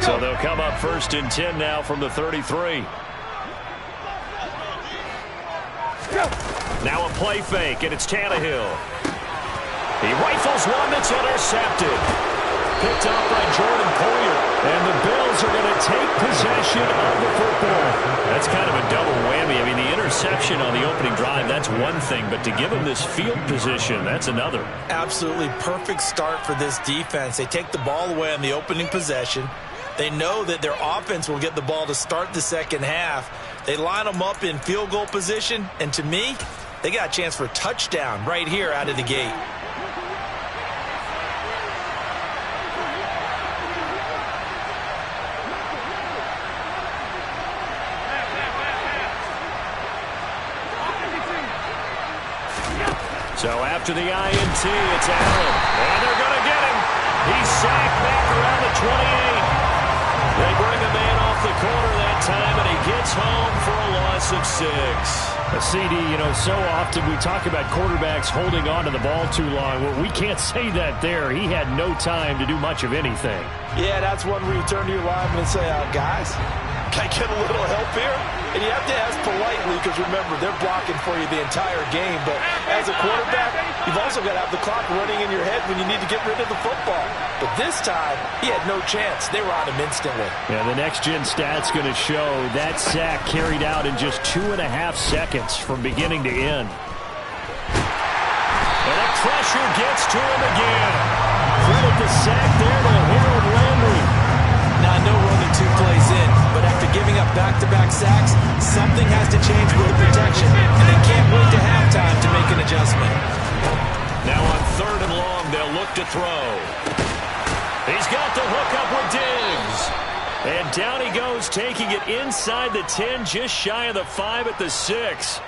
So they'll come up 1st and 10 now from the 33. Now a play fake, and it's Tannehill. He rifles one that's intercepted. Picked up by Jordan Poyer. And the Bills are going to take possession of the football. That's kind of a double whammy. I mean, the interception on the opening drive, that's one thing. But to give them this field position, that's another. Absolutely perfect start for this defense. They take the ball away on the opening possession. They know that their offense will get the ball to start the second half. They line them up in field goal position. And to me, they got a chance for a touchdown right here out of the gate. So after the INT, it's Allen. And they're going to get him. He's sacked back around the 28. They bring a man off the corner that time, and he gets home for a loss of 6. A CD, so often we talk about quarterbacks holding on to the ball too long. Well, we can't say that there. He had no time to do much of anything. Yeah, that's one where you turn to your lineman and say, guys, can I get a little help here? And you have to ask politely because, remember, they're blocking for you the entire game. But as a quarterback, you've also got to have the clock running in your head when you need to get rid of the football. But this time, he had no chance. They were on him instantly. Yeah, the next-gen stat's going to show that sack carried out in just 2.5 seconds from beginning to end. And the pressure gets to him again. Credit the sack there to Harold Landry. Now, I know we're only 2 plays in, but after giving up back-to-back sacks, something has to change with the protection, and they can't wait to halftime to make an adjustment. Now on 3rd and long, they'll look to throw. He's got the hook up with Diggs. And down he goes, taking it inside the 10, just shy of the 5 at the 6.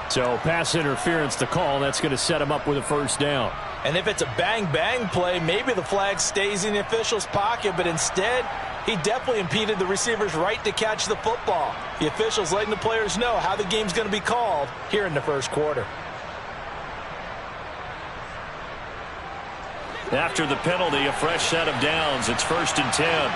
So pass interference the call. That's going to set him up with a 1st down. And if it's a bang-bang play, maybe the flag stays in the official's pocket, but instead, he definitely impeded the receiver's right to catch the football. The officials letting the players know how the game's going to be called here in the 1st quarter. After the penalty, a fresh set of downs. It's 1st and 10.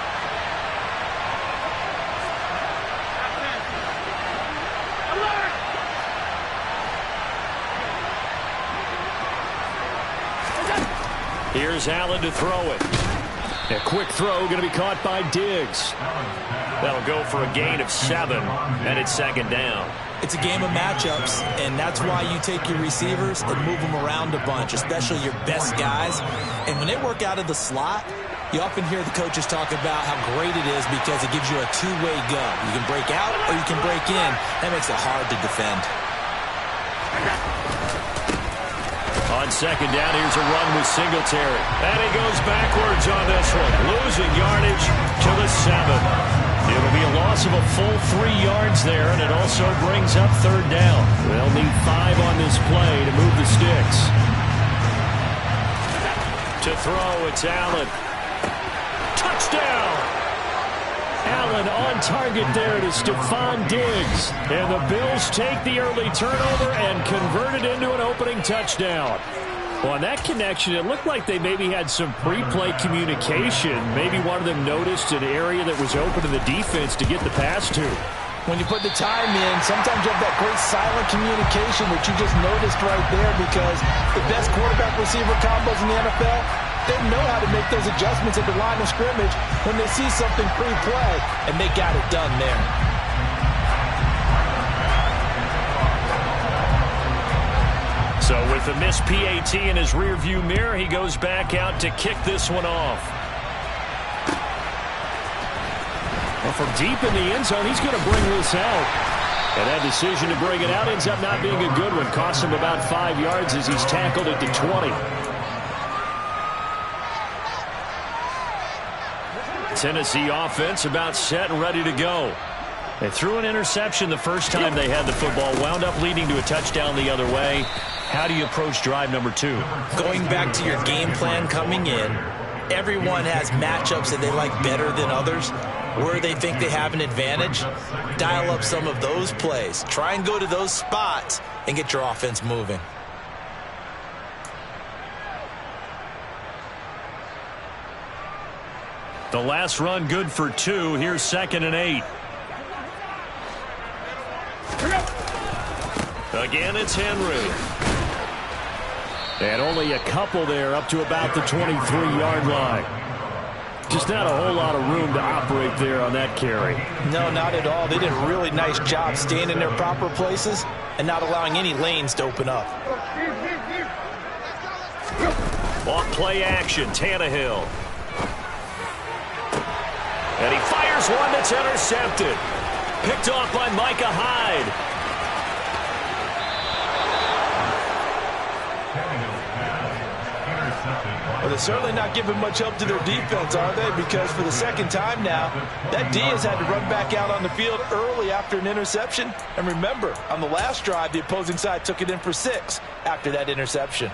Here's Allen to throw it. A quick throw going to be caught by Diggs. That'll go for a gain of 7, and it's 2nd down. It's a game of matchups, and that's why you take your receivers and move them around a bunch, especially your best guys. And when they work out of the slot, you often hear the coaches talk about how great it is because it gives you a two-way go. You can break out or you can break in. That makes it hard to defend. On 2nd down, here's a run with Singletary. And he goes backwards on this one, losing yardage to the 7. It'll be a loss of a full 3 yards there, and it also brings up 3rd down. They'll need 5 on this play to move the sticks. To throw, it's Allen. Touchdown! Allen on target there to Stephon Diggs. And the Bills take the early turnover and convert it into an opening touchdown. Well, on that connection, it looked like they maybe had some pre-play communication. Maybe one of them noticed an area that was open to the defense to get the pass to. When you put the time in, sometimes you have that great silent communication that you just noticed right there because the best quarterback-receiver combos in the NFL, they know how to make those adjustments at the line of scrimmage when they see something pre-play, and they got it done there. So with the missed PAT in his rearview mirror, he goes back out to kick this one off. Well, from deep in the end zone, he's going to bring this out. And that decision to bring it out ends up not being a good one. Costs him about 5 yards as he's tackled at the 20. Tennessee offense about set and ready to go. They threw an interception the first time they had the football, wound up leading to a touchdown the other way. How do you approach drive number 2? Going back to your game plan coming in, everyone has matchups that they like better than others. Where they think they have an advantage, dial up some of those plays. Try and go to those spots and get your offense moving. The last run good for 2. Here's 2nd and 8. Again, it's Henry. And only a couple there up to about the 23-yard line. Just not a whole lot of room to operate there on that carry. No, not at all. They did a really nice job staying in their proper places and not allowing any lanes to open up. On play action, Tannehill. And he fires one that's intercepted. Picked off by Micah Hyde. Well, they're certainly not giving much help to their defense, are they? Because for the second time now, that D has had to run back out on the field early after an interception. And remember, on the last drive, the opposing side took it in for 6 after that interception.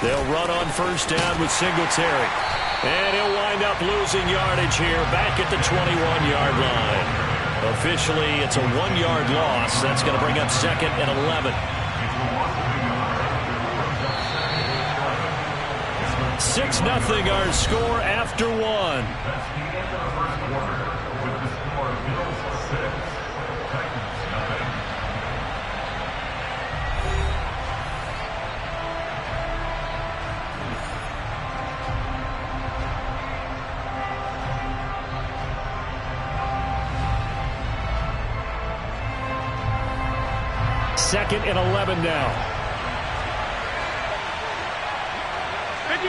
They'll run on first down with Singletary. And he'll wind up losing yardage here back at the 21-yard line. Officially, it's a 1-yard loss. That's going to bring up 2nd and 11. 6-0 our score after 1. Second and 11 now. 56.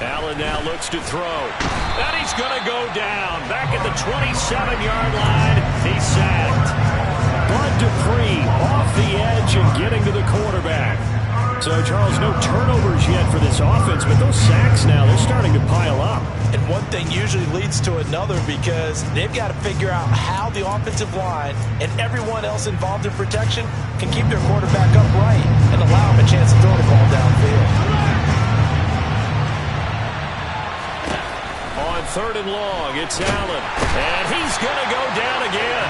Allen now looks to throw. And he's going to go down. Back at the 27-yard line. He's sacked. Bud Dupree off the edge and getting to the quarterback. So, Charles, no turnovers yet for this offense, but those sacks now, they're starting to pile up. And one thing usually leads to another because they've got to figure out how the offensive line and everyone else involved in protection can keep their quarterback upright and allow him a chance to throw the ball downfield. On 3rd and long, it's Allen. And he's going to go down again.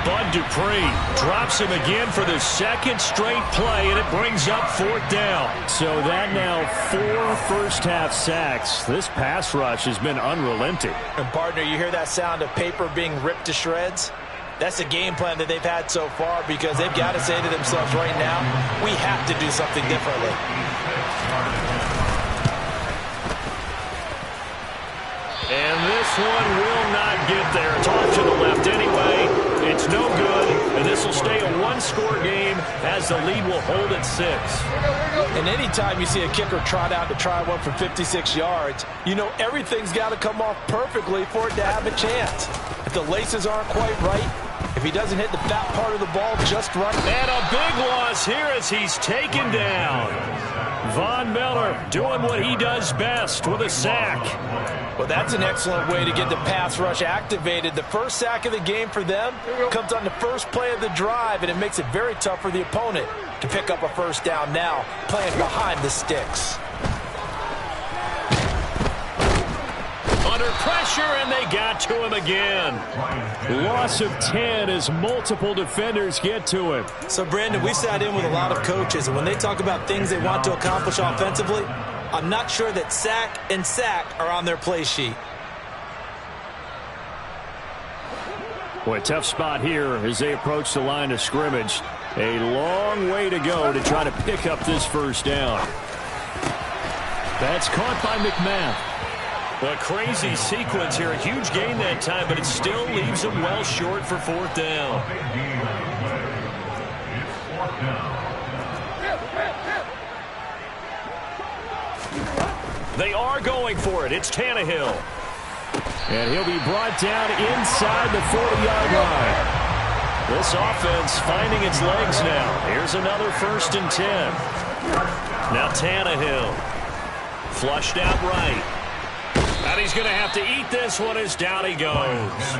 Bud Dupree drops him again for the 2nd straight play, and it brings up 4th down. So that now 4 first-half sacks. This pass rush has been unrelenting. And, partner, you hear that sound of paper being ripped to shreds? That's the game plan that they've had so far because they've got to say to themselves right now, we have to do something differently. And this one will not get there. It's off to the left anyway. It's no good, and this will stay a 1-score game as the lead will hold at 6. And anytime you see a kicker trot out to try one from 56 yards, you know everything's got to come off perfectly for it to have a chance. If the laces aren't quite right, if he doesn't hit the fat part of the ball just right. And a big loss here as he's taken down. Von Miller doing what he does best with a sack. Well, that's an excellent way to get the pass rush activated. The first sack of the game for them comes on the first play of the drive, and it makes it very tough for the opponent to pick up a first down now, playing behind the sticks. Under pressure, and they got to him again. Loss of 10 as multiple defenders get to him. So, Brandon, we've sat in with a lot of coaches, and when they talk about things they want to accomplish offensively, I'm not sure that sack and sack are on their play sheet. Boy, tough spot here as they approach the line of scrimmage. A long way to go to try to pick up this first down. That's caught by McMahon. A crazy sequence here. A huge gain that time, but it still leaves them well short for 4th down. They are going for it. It's Tannehill. And he'll be brought down inside the 40-yard line. This offense finding its legs now. Here's another 1st and 10. Now Tannehill. Flushed out right. And he's going to have to eat this one as down he goes.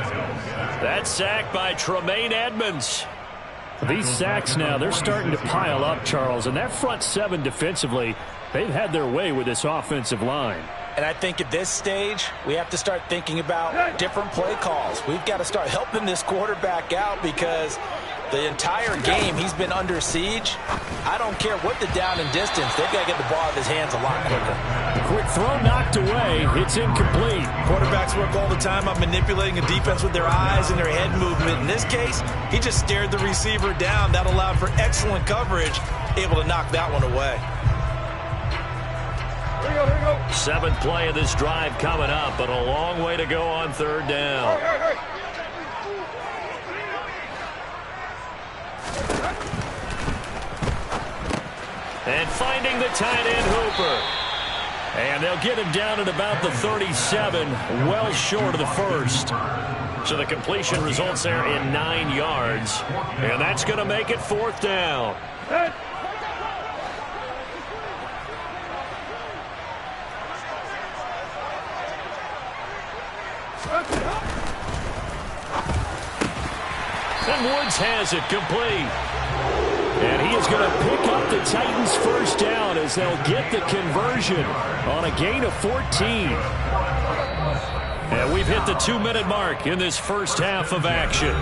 That's sacked by Tremaine Edmonds. These sacks now, they're starting to pile up, Charles. And that front seven defensively, they've had their way with this offensive line. And I think at this stage, we have to start thinking about different play calls. We've got to start helping this quarterback out because the entire game he's been under siege. I don't care what the down and distance. They've got to get the ball out of his hands a lot quicker. Quick throw knocked away. It's incomplete. Quarterbacks work all the time on manipulating a defense with their eyes and their head movement. In this case, he just stared the receiver down. That allowed for excellent coverage, able to knock that one away. Here we go. Seventh play of this drive coming up, but a long way to go on third down. Hey. And finding the tight end Hooper. And they'll get him down at about the 37, well short of the first. So the completion results there in 9 yards. And that's going to make it fourth down. And Woods has it complete. And he is going to pick up the Titans' first down as they'll get the conversion on a gain of 14. And we've hit the 2-minute mark in this first half of action.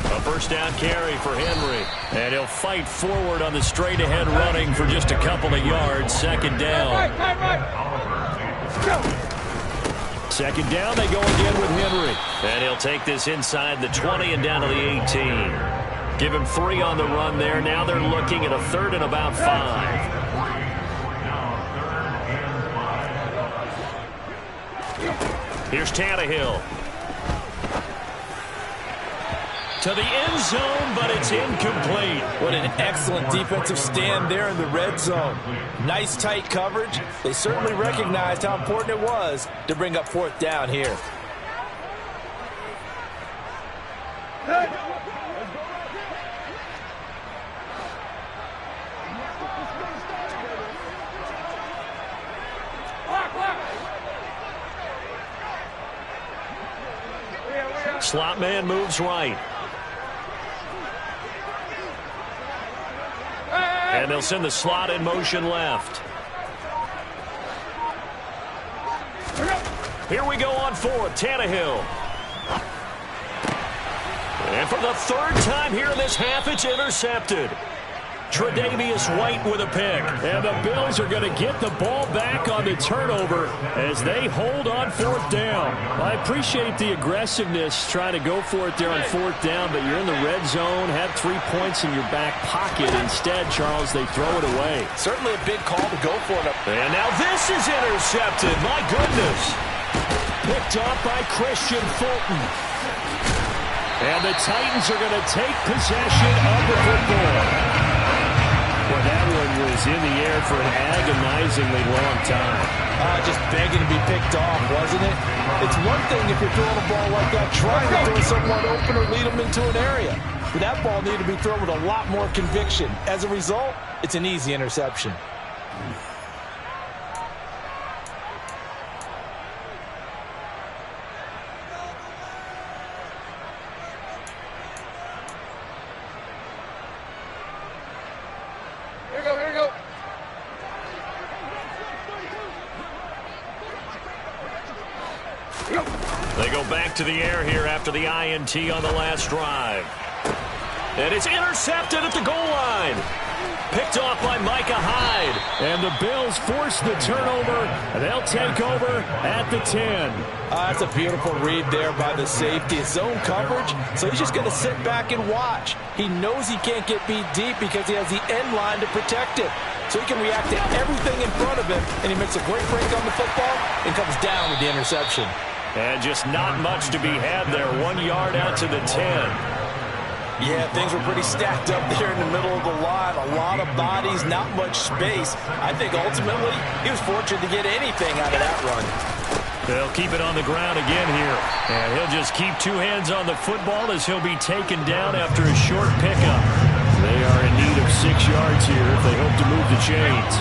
A first down carry for Henry. And he'll fight forward on the straight-ahead running for just a couple of yards. Second down. Second down, they go again with Henry. And he'll take this inside the 20 and down to the 18. Give him 3 on the run there. Now they're looking at a third and about 5. Here's Tannehill. To the end zone, but it's incomplete. What an excellent defensive stand there in the red zone. Nice tight coverage. They certainly recognized how important it was to bring up fourth down here. Slot man moves right. And they'll send the slot in motion left. Here we go on fourth. Tannehill. And for the third time here in this half, it's intercepted. Tre'Davious White with a pick. And the Bills are going to get the ball back on the turnover as they hold on fourth down. I appreciate the aggressiveness trying to go for it there on fourth down, but you're in the red zone, had 3 points in your back pocket. Instead, Charles, they throw it away. Certainly a big call to go for it. And now this is intercepted. My goodness. Picked off by Christian Fulton. And the Titans are going to take possession of the football. Well, that one was in the air for an agonizingly long time. Just begging to be picked off, wasn't it? It's one thing if you're throwing a ball like that, trying to throw someone open or lead them into an area. But that ball needed to be thrown with a lot more conviction. As a result, it's an easy interception. Here we go. They go back to the air here after the INT on the last drive. And it's intercepted at the goal line. Picked off by Micah Hyde. And the Bills force the turnover, and they'll take over at the 10. That's a beautiful read there by the safety. It's zone coverage, so he's just going to sit back and watch. He knows he can't get beat deep because he has the end line to protect him. So he can react to everything in front of him, and he makes a great break on the football and comes down with the interception. And just not much to be had there. 1 yard out to the 10. Yeah, things were pretty stacked up there in the middle of the line. A lot of bodies, not much space. I think ultimately he was fortunate to get anything out of that run. They'll keep it on the ground again here. And he'll just keep two hands on the football as he'll be taken down after a short pickup. They are in need of 6 yards here if they hope to move the chains.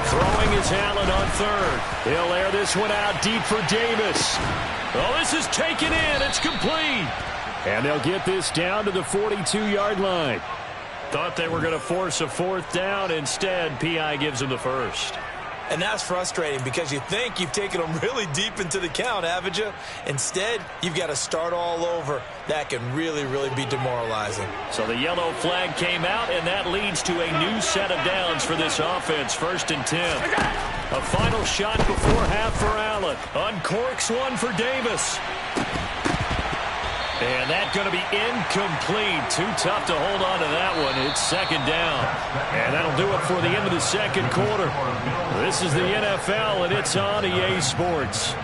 Throwing is Allen on third. He'll air this one out deep for Davis. Oh, this is taken in. It's complete. And they'll get this down to the 42-yard line. Thought they were going to force a fourth down. Instead, P.I. gives them the first. And that's frustrating because you think you've taken them really deep into the count, haven't you? Instead, you've got to start all over. That can really, really be demoralizing. So the yellow flag came out, and that leads to a new set of downs for this offense. 1st and 10. A final shot before half for Allen. Uncorks one for Davis. And that's going to be incomplete. Too tough to hold on to that one. It's 2nd down. And that'll do it for the end of the 2nd quarter. This is the NFL, and it's on EA Sports.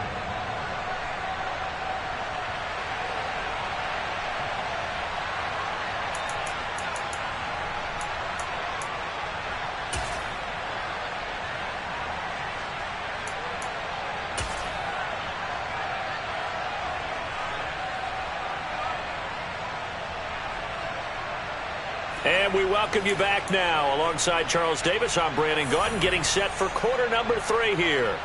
And we welcome you back now. Alongside Charles Davis, I'm Brandon Gaudin, getting set for quarter number 3 here.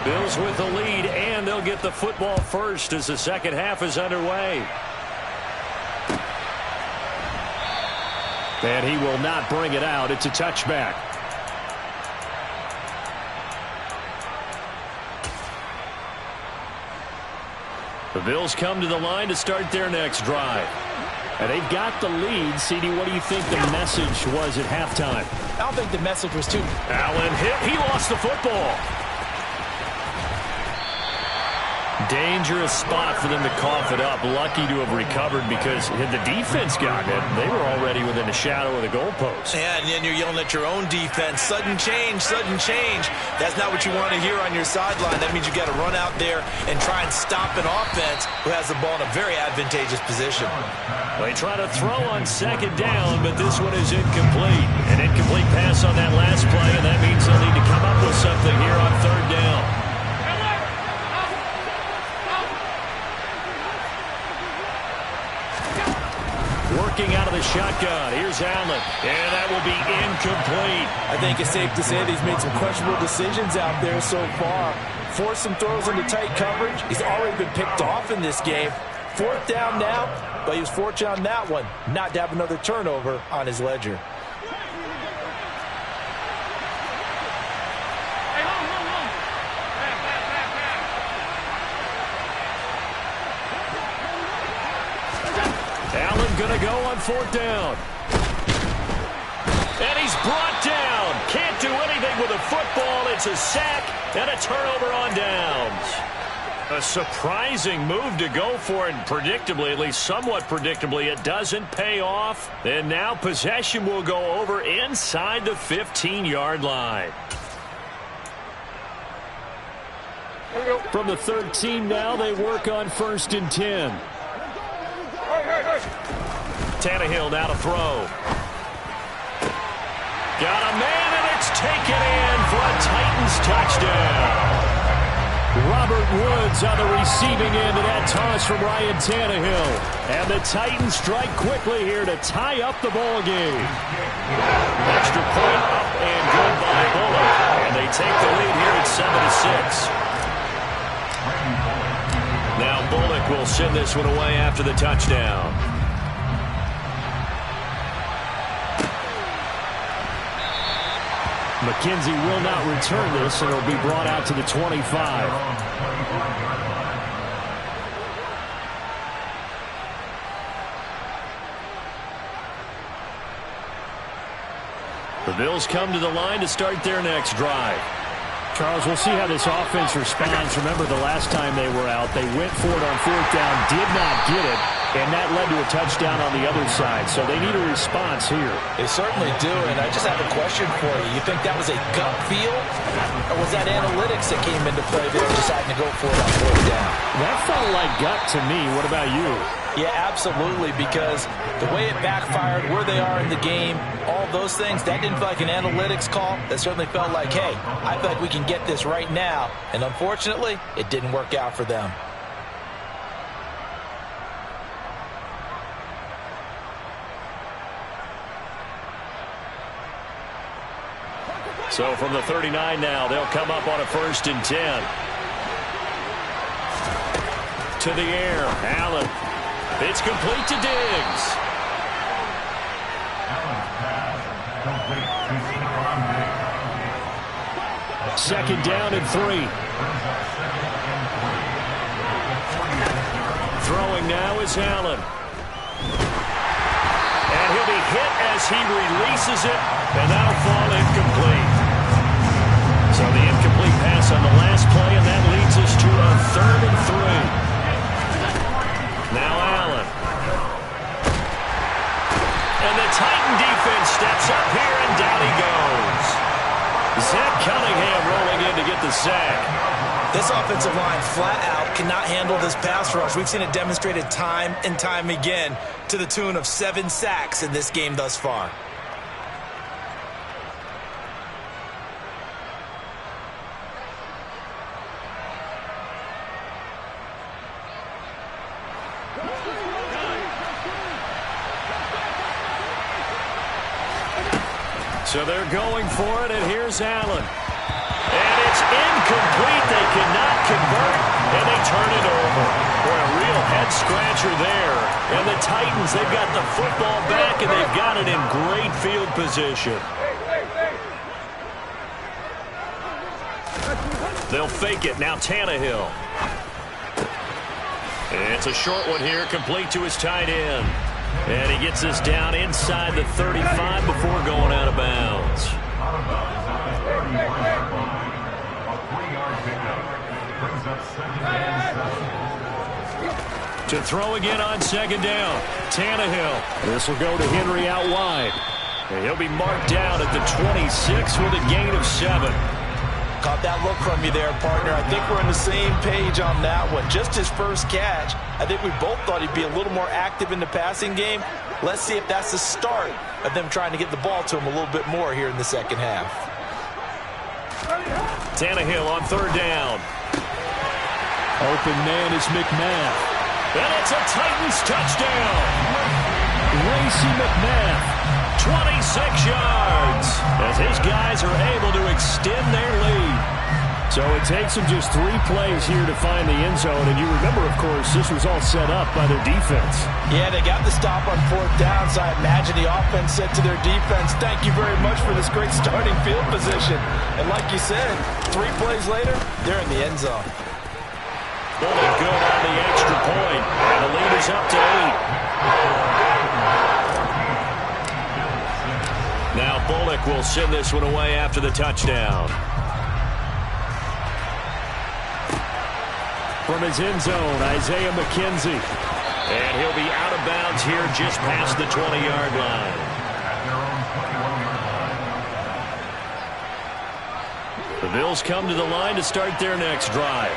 Bills with the lead, and they'll get the football first as the 2nd half is underway. And he will not bring it out. It's a touchback. The Bills come to the line to start their next drive. And they've got the lead. CD, what do you think the message was at halftime? I don't think the message was too... Allen hit. He lost the football. Dangerous spot for them to cough it up. Lucky to have recovered because had the defense gotten it, they were already within a shadow of the goalpost. Yeah, and then you're yelling at your own defense. Sudden change, sudden change. That's not what you want to hear on your sideline. That means you got to run out there and try and stop an offense who has the ball in a very advantageous position. They try to throw on 2nd down, but this one is incomplete. An incomplete pass on that last play, and that means they'll need to come up with something here on 3rd down. Working out of the shotgun. Here's Allen. And that will be incomplete. I think it's safe to say that he's made some questionable decisions out there so far. Forced some throws into tight coverage. He's already been picked off in this game. 4th down now, but he was fortunate on that one not to have another turnover on his ledger. Going to go on 4th down. And he's brought down. Can't do anything with a football. It's a sack and a turnover on downs. A surprising move to go for it. Predictably, at least somewhat predictably, it doesn't pay off. And now possession will go over inside the 15-yard line. From the 13 now, they work on 1st and 10. Tannehill now to throw. Got a man, and it's taken in for a Titans touchdown. Robert Woods on the receiving end of that toss from Ryan Tannehill. And the Titans strike quickly here to tie up the ball game. Extra point up and good by Bullock. And they take the lead here at 7-6. Now Bullock will send this one away after the touchdown. McKenzie will not return this, and it'll be brought out to the 25. The Bills come to the line to start their next drive. Charles, we'll see how this offense responds. Remember the last time they were out, they went for it on 4th down, did not get it. And that led to a touchdown on the other side. So they need a response here. They certainly do, and I just have a question for you. You think that was a gut feel, or was that analytics that came into play there deciding to go for it on fourth down? That felt like gut to me. What about you? Yeah, absolutely, because the way it backfired, where they are in the game, all those things, that didn't feel like an analytics call. That certainly felt like, hey, I feel like we can get this right now. And unfortunately, it didn't work out for them. So from the 39 now, they'll come up on a 1st and 10. To the air, Allen. It's complete to Diggs. Second down and 3. Throwing now is Allen. And he'll be hit as he releases it, and that'll fall incomplete. So the incomplete pass on the last play, and that leads us to a 3rd and 3. Now Allen. And the Titan defense steps up here, and down he goes. Zach Cunningham rolling in to get the sack. This offensive line flat out cannot handle this pass rush. We've seen it demonstrated time and time again to the tune of 7 sacks in this game thus far. So they're going for it, and here's Allen. And it's incomplete. They cannot convert, and they turn it over. Boy, a real head-scratcher there. And the Titans, they've got the football back, and they've got it in great field position. They'll fake it. Now Tannehill. It's a short one here, complete to his tight end. And he gets this down inside the 35 before going out of bounds. To throw again on 2nd down. Tannehill. This will go to Henry out wide. And he'll be marked down at the 26 with a gain of 7. Caught that look from you there, partner. I think we're on the same page on that one. Just his first catch. I think we both thought he'd be a little more active in the passing game. Let's see if that's the start of them trying to get the ball to him a little bit more here in the second half. Tannehill on 3rd down. Open man is McMath. And it's a Titans touchdown. Racey McMath. 26 yards as his guys are able to extend their lead. So it takes them just 3 plays here to find the end zone. And you remember, of course, this was all set up by their defense. Yeah, they got the stop on 4th down, so I imagine the offense said to their defense, thank you very much for this great starting field position. And like you said, 3 plays later, they're in the end zone. Bullock good on the extra point, and the lead is up to 8. Now Bullock will send this one away after the touchdown. From his end zone, Isaiah McKenzie. And he'll be out of bounds here just past the 20-yard line. The Bills come to the line to start their next drive.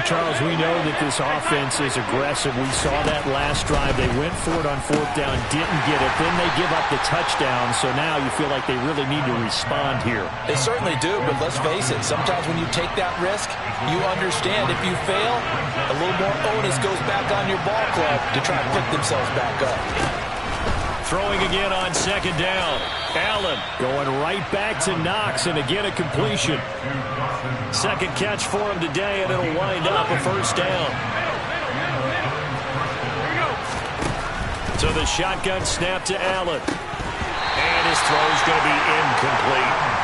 Charles, we know that this offense is aggressive. We saw that last drive. They went for it on 4th down, didn't get it. Then they give up the touchdown, so now you feel like they really need to respond here. They certainly do, but let's face it. Sometimes when you take that risk, you understand if you fail, a little more onus goes back on your ball club to try and pick themselves back up. Throwing again on 2nd down. Allen going right back to Knox, and again a completion. 2nd catch for him today, and it'll wind up a 1st down. So the shotgun snap to Allen. And his throw's going to be incomplete.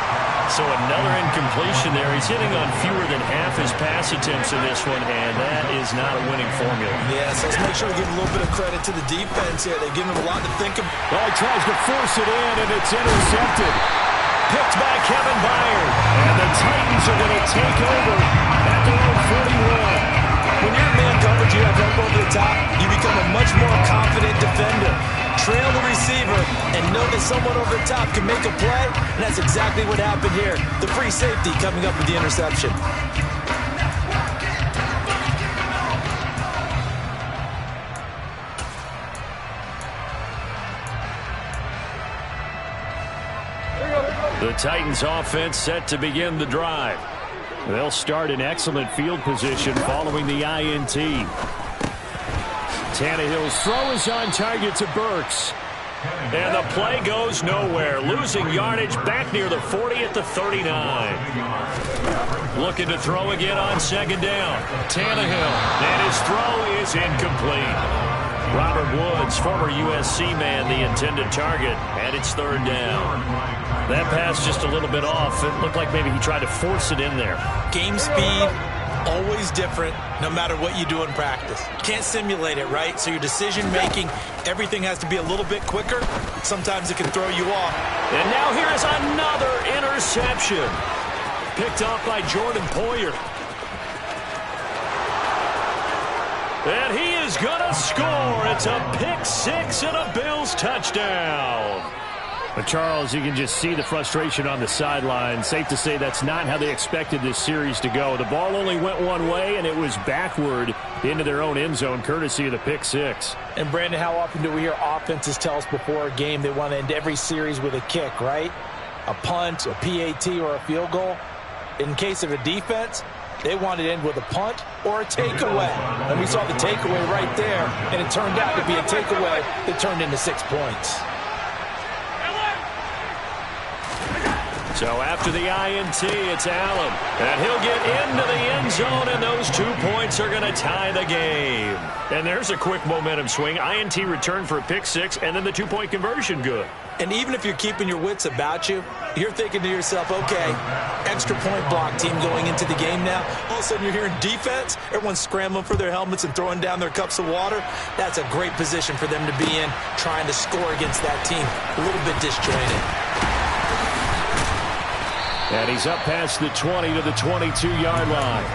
So another incompletion there. He's hitting on fewer than half his pass attempts in this one, and that is not a winning formula. Yeah, so let's make sure we give a little bit of credit to the defense here. They've given him a lot to think about. Well, he tries to force it in, and it's intercepted. Picked by Kevin Byard. And the Titans are going to take over at their own 41. When you're in man coverage, you have help over the top, you become a much more confident defender. Trail the receiver and know that someone over the top can make a play, and that's exactly what happened here. The free safety coming up with the interception. The Titans offense set to begin the drive. They'll start in excellent field position following the INT. Tannehill's throw is on target to Burks. And the play goes nowhere. Losing yardage back near the 40 at the 39. Looking to throw again on second down. Tannehill. And his throw is incomplete. Robert Woods, former USC man, the intended target. And it's third down. That pass just a little bit off. It looked like maybe he tried to force it in there. Game speed, always different, no matter what you do in practice. Can't simulate it, right? So your decision-making, everything has to be a little bit quicker. Sometimes it can throw you off. And now here is another interception. Picked off by Jordan Poyer. And he is going to score. It's a pick six and a Bills touchdown. But Charles, you can just see the frustration on the sideline. Safe to say that's not how they expected this series to go. The ball only went one way, and it was backward into their own end zone, courtesy of the pick six. And, Brandon, how often do we hear offenses tell us before a game they want to end every series with a kick, right? A punt, a PAT, or a field goal. In case of a defense, they wanted to end with a punt or a takeaway. And we saw the takeaway right there, and it turned out to be a takeaway that turned into 6 points. So after the INT, it's Allen. And he'll get into the end zone, and those 2 points are going to tie the game. And there's a quick momentum swing. INT return for a pick six, and then the 2-point conversion good. And even if you're keeping your wits about you, you're thinking to yourself, okay, extra point block team going into the game now. All of a sudden you're hearing defense. Everyone's scrambling for their helmets and throwing down their cups of water. That's a great position for them to be in, trying to score against that team. A little bit disjointed. And he's up past the 20 to the 22-yard line.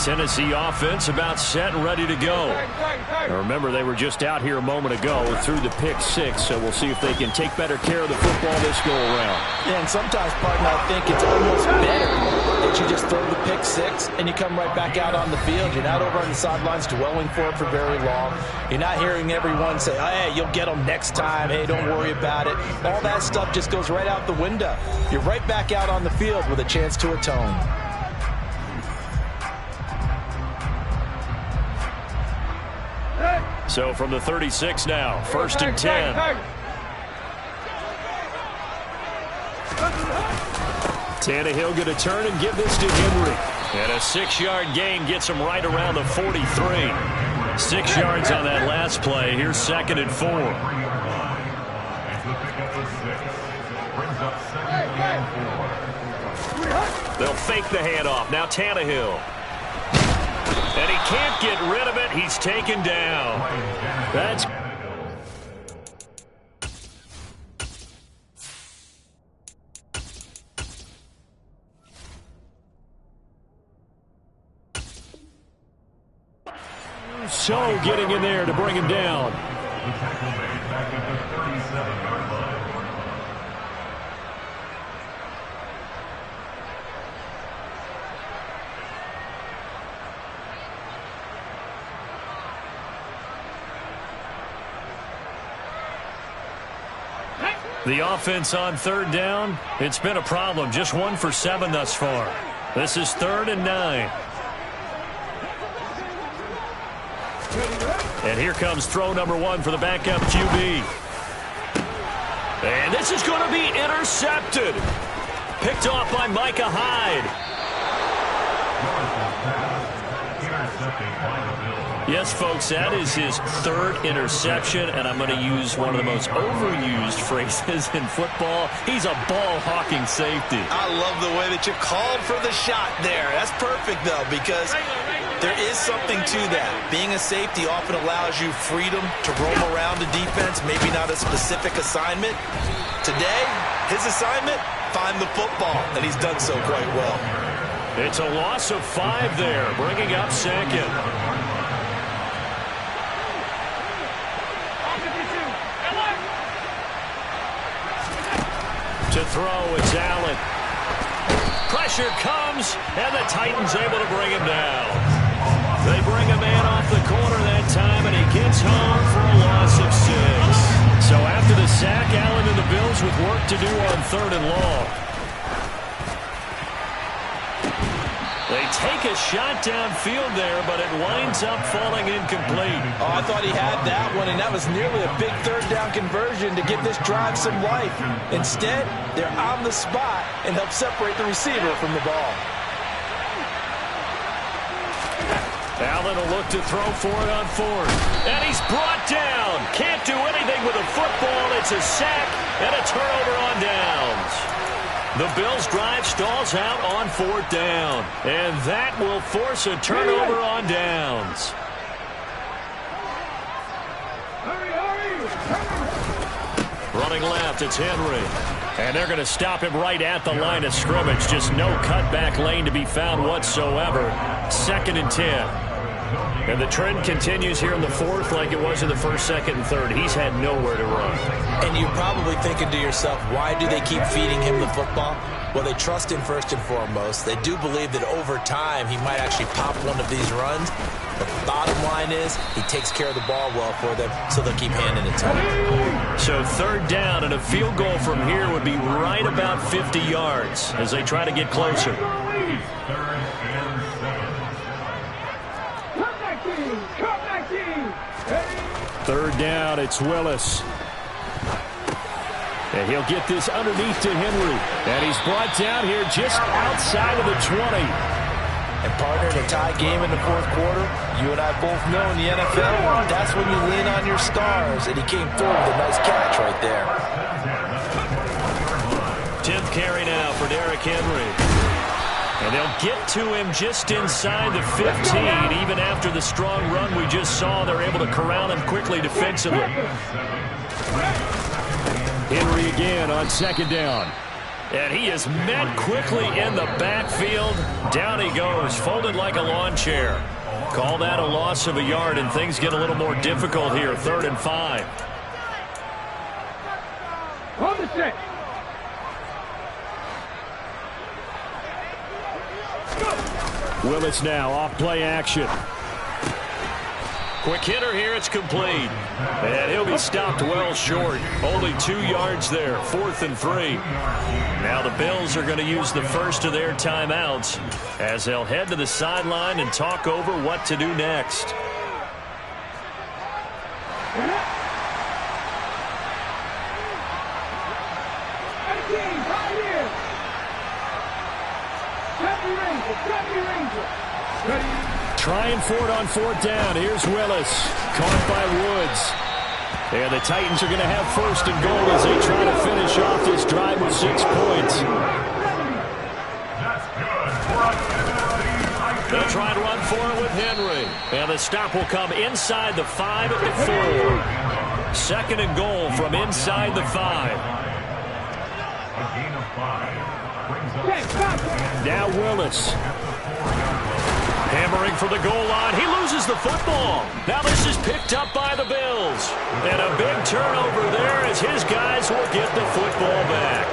Tennessee offense about set and ready to go. Now remember, they were just out here a moment ago through the pick six, so we'll see if they can take better care of the football this go-around. Yeah, and sometimes, partner, I think it's almost better that you just throw the pick six and you come right back out on the field. You're not over on the sidelines dwelling for it for very long. You're not hearing everyone say, hey, you'll get them next time. Hey, don't worry about it. All that stuff just goes right out the window. You're right back out on the field with a chance to atone. So from the 36 now, 1st and 10. Tannehill going to turn and give this to Henry. And a 6-yard gain gets him right around the 43. 6 yards on that last play. Here's 2nd and 4. They'll fake the handoff. Now Tannehill. And he can't get rid of it. He's taken down. That's so getting in there to bring him down. The offense on 3rd down, it's been a problem. Just 1 for 7 thus far. This is 3rd and 9. And here comes throw number 1 for the backup QB. And this is going to be intercepted. Picked off by Micah Hyde. Yes, folks, that is his 3rd interception, and I'm going to use one of the most overused phrases in football. He's a ball-hawking safety. I love the way that you called for the shot there. That's perfect, though, because There is something to that. Being a safety often allows you freedom to roam around the defense, maybe not a specific assignment. Today, his assignment, find the football, and he's done so quite well. It's a loss of 5 there, bringing up second. To throw, it's Allen. Pressure comes, and the Titans able to bring him down. They bring a man off the corner that time, and he gets home for a loss of 6. So after the sack, Allen and the Bills with work to do on 3rd and long. They take a shot downfield there, but it winds up falling incomplete. Oh, I thought he had that one, and that was nearly a big 3rd down conversion to give this drive some life. Instead, they're on the spot and help separate the receiver from the ball. Allen will look to throw for it on 4th. And he's brought down. Can't do anything with a football. It's a sack and a turnover on downs. The Bills' drive stalls out on 4th down. And that will force a turnover on downs. Running left, it's Henry. And they're going to stop him right at the line of scrimmage. Just no cutback lane to be found whatsoever. 2nd and 10. And the trend continues here in the 4th like it was in the 1st, 2nd, and 3rd. He's had nowhere to run. And you're probably thinking to yourself, why do they keep feeding him the football? Well, they trust him first and foremost. They do believe that over time he might actually pop one of these runs. But the bottom line is he takes care of the ball well for them, so they'll keep handing it to him. So 3rd down, and a field goal from here would be right about 50 yards as they try to get closer. 3rd down, it's Willis. And he'll get this underneath to Henry. And he's brought down here just outside of the 20. And partner, in a tie game in the 4th quarter, you and I both know in the NFL, that's when you lean on your stars. And he came through with a nice catch right there. 10th carry now for Derrick Henry. And they'll get to him just inside the 15. Even after the strong run we just saw, they're able to corral him quickly defensively. Henry again on 2nd down. And he is met quickly in the backfield. Down he goes, folded like a lawn chair. Call that a loss of a yard, and things get a little more difficult here. 3rd and 5. On the set. Willis now off play action. Quick hitter here, it's complete. And he'll be stopped well short. Only 2 yards there, 4th and 3. Now the Bills are going to use the first of their timeouts as they'll head to the sideline and talk over what to do next. Trying for it on 4th down. Here's Willis. Caught by Woods. And the Titans are going to have 1st and goal as they try to finish off this drive with 6 points. They'll try to run for it with Henry. And the stop will come inside the 5 at the 4. 2nd and goal from inside the 5. Now Willis. Hammering for the goal line. He loses the football. Now this is picked up by the Bills. And a big turnover there as his guys will get the football back.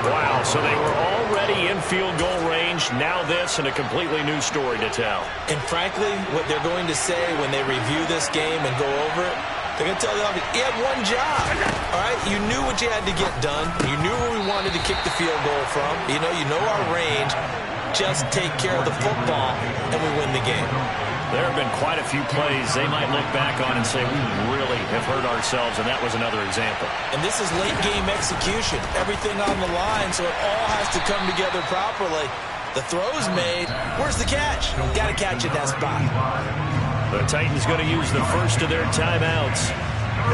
Wow, so they were already in field goal range. Now this and a completely new story to tell. And frankly, what they're going to say when they review this game and go over it, they're going to tell you, he had one job, all right? You knew what you had to get done. You knew where we wanted to kick the field goal from. You know our range. Just take care of the football, and we win the game. There have been quite a few plays they might look back on and say, we really have hurt ourselves, and that was another example. And this is late-game execution. Everything on the line, so it all has to come together properly. The throw's made. Where's the catch? Got to catch at that spot. The Titans going to use the first of their timeouts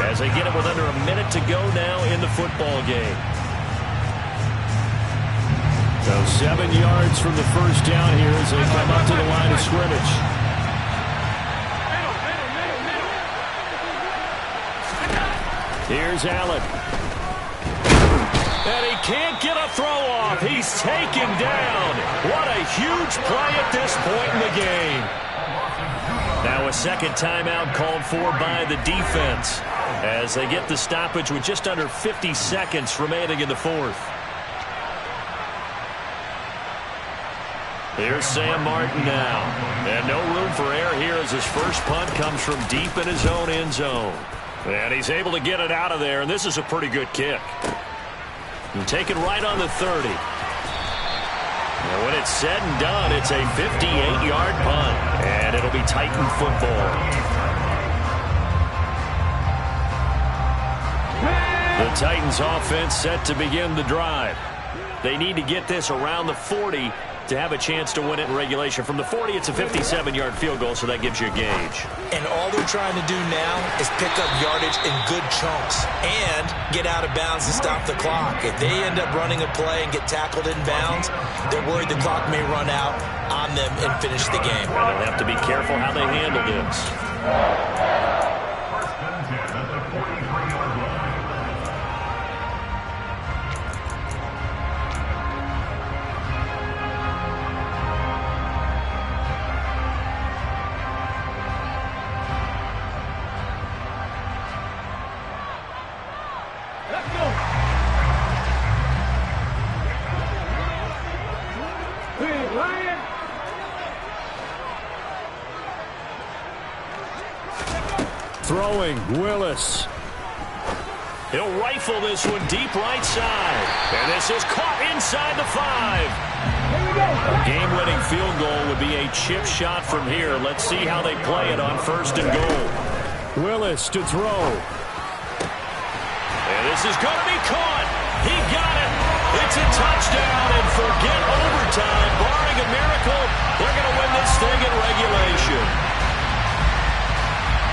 as they get it with under a minute to go now in the football game. So 7 yards from the first down here as they come up to the line of scrimmage. Here's Allen. And he can't get a throw off. He's taken down. What a huge play at this point in the game. Now a second timeout called for by the defense as they get the stoppage with just under 50 seconds remaining in the fourth. Here's Sam Martin now. And no room for error here as his first punt comes from deep in his own end zone. And he's able to get it out of there, and this is a pretty good kick. And take it right on the 30. And when it's said and done, it's a 58-yard punt, and it'll be Titan football. The Titans offense set to begin the drive. They need to get this around the 40 to have a chance to win it in regulation. From the 40, it's a 57-yard field goal, so that gives you a gauge. And all they're trying to do now is pick up yardage in good chunks and get out of bounds to stop the clock. If they end up running a play and get tackled in bounds, they're worried the clock may run out on them and finish the game. And they'll have to be careful how they handle this. Throwing, Willis. He'll rifle this one deep right side. And this is caught inside the 5. A game-winning field goal would be a chip shot from here. Let's see how they play it on 1st and goal. Willis to throw. And this is going to be caught. He got it. It's a touchdown, and forget overtime. Barring a miracle, they're going to win this thing in regulation.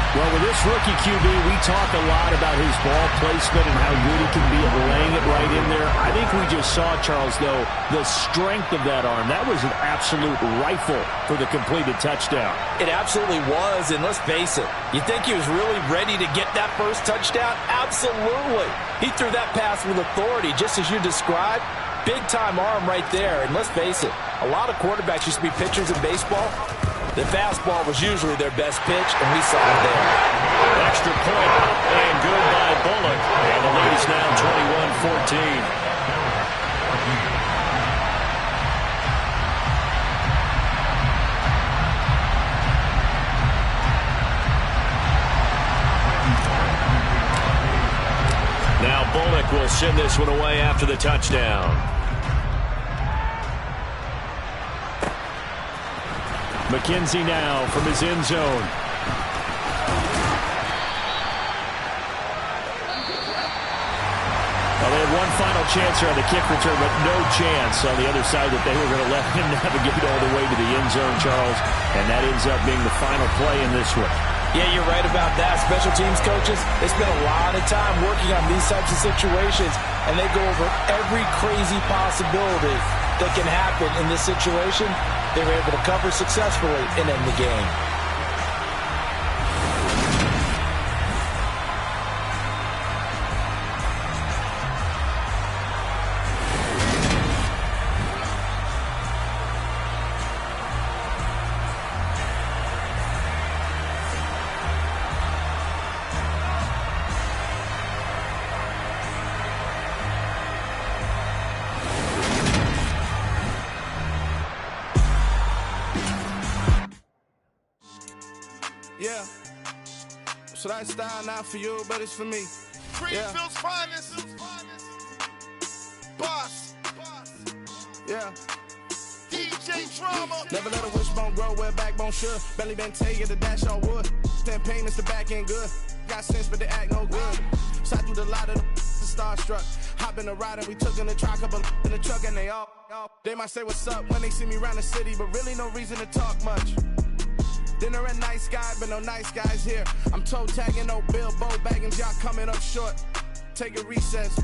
Well, with this rookie QB, we talk a lot about his ball placement and how good he can be at laying it right in there. I think we just saw, Charles, though, the strength of that arm. That was an absolute rifle for the completed touchdown. It absolutely was, and let's face it, you think he was really ready to get that first touchdown? Absolutely. He threw that pass with authority, just as you described. Big-time arm right there, and let's face it, a lot of quarterbacks used to be pitchers in baseball. The fastball was usually their best pitch, and we saw it there. Extra point, and good by Bullock. And the lead is now 21-14. Now Bullock will send this one away after the touchdown. McKenzie now from his end zone. Well, they had one final chance here on the kick return, but no chance on the other side that they were going to let him navigate all the way to the end zone, Charles. And that ends up being the final play in this one. Yeah, you're right about that. Special teams coaches, they spend a lot of time working on these types of situations, and they go over every crazy possibility that can happen in this situation. They were able to cover successfully and end the game. Yeah. So that style not for you, but it's for me. Greenfield's finest. Boss. Yeah. DJ Drama. Never let a wishbone grow where backbone should. Belly been tell you the dash all wood. Then payments the back end good. Got sense, but they act no good. Shot through the lot of the starstruck. Hop in the ride and we took in the truck, couple in the truck, and they all. They might say what's up when they see me around the city, but really no reason to talk much. Dinner a nice guy, but no nice guys here. I'm toe tagging, no Bilbo bagging, y'all coming up short. Take a recess.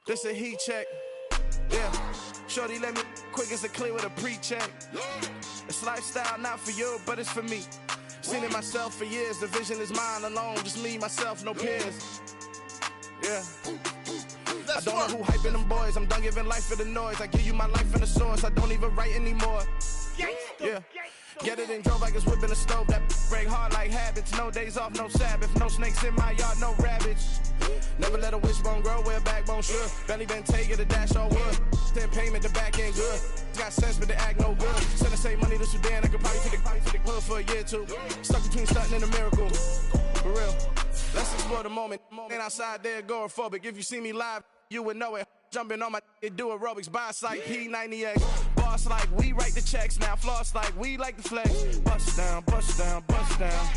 This a heat check. Yeah. Shorty let me quick as a clear with a pre-check. It's lifestyle not for you, but it's for me. Seen it myself for years. The vision is mine alone. Just me, myself, no peers. Yeah. I don't know who hyping them boys. I'm done giving life for the noise. I give you my life in the source. I don't even write anymore. Yeah. Get it and drove like it's whipping a stove. That break hard like habits. No days off, no Sabbath. No snakes in my yard, no rabbits. Never let a wishbone grow where a backbone should. Belly been taking the dash all wood. Then payment, the back end good. Got sense, but the act no good. Send the same money to Sudan. I could probably take the hood for a year or two. Stuck between stunting and a miracle. For real. Let's explore the moment. Ain't outside there agoraphobic. If you see me live, you would know it. Jumping on my do aerobics, boss like P90X. Boss like we write the checks now. Floss like we like the flex. Bust down, bust down, bust down.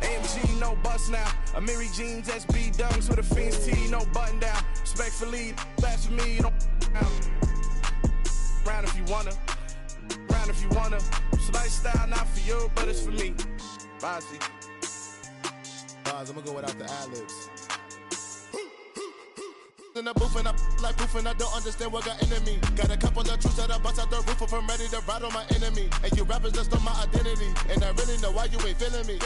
AMG, no bust now. Amiri jeans, SB dunks with a Fiends T, no button down. Respectfully, best for me, don't round if you wanna. Round if you wanna. It's lifestyle, not for you, but it's for me. Bossy. Bars, I'm gonna go without the ad-libs. In the booth and I like proof and I don't understand what got into me. Got a couple of truths that I bust out the roof if I'm ready to ride on my enemy. And you rappers just on my identity. And I really know why you ain't feeling me.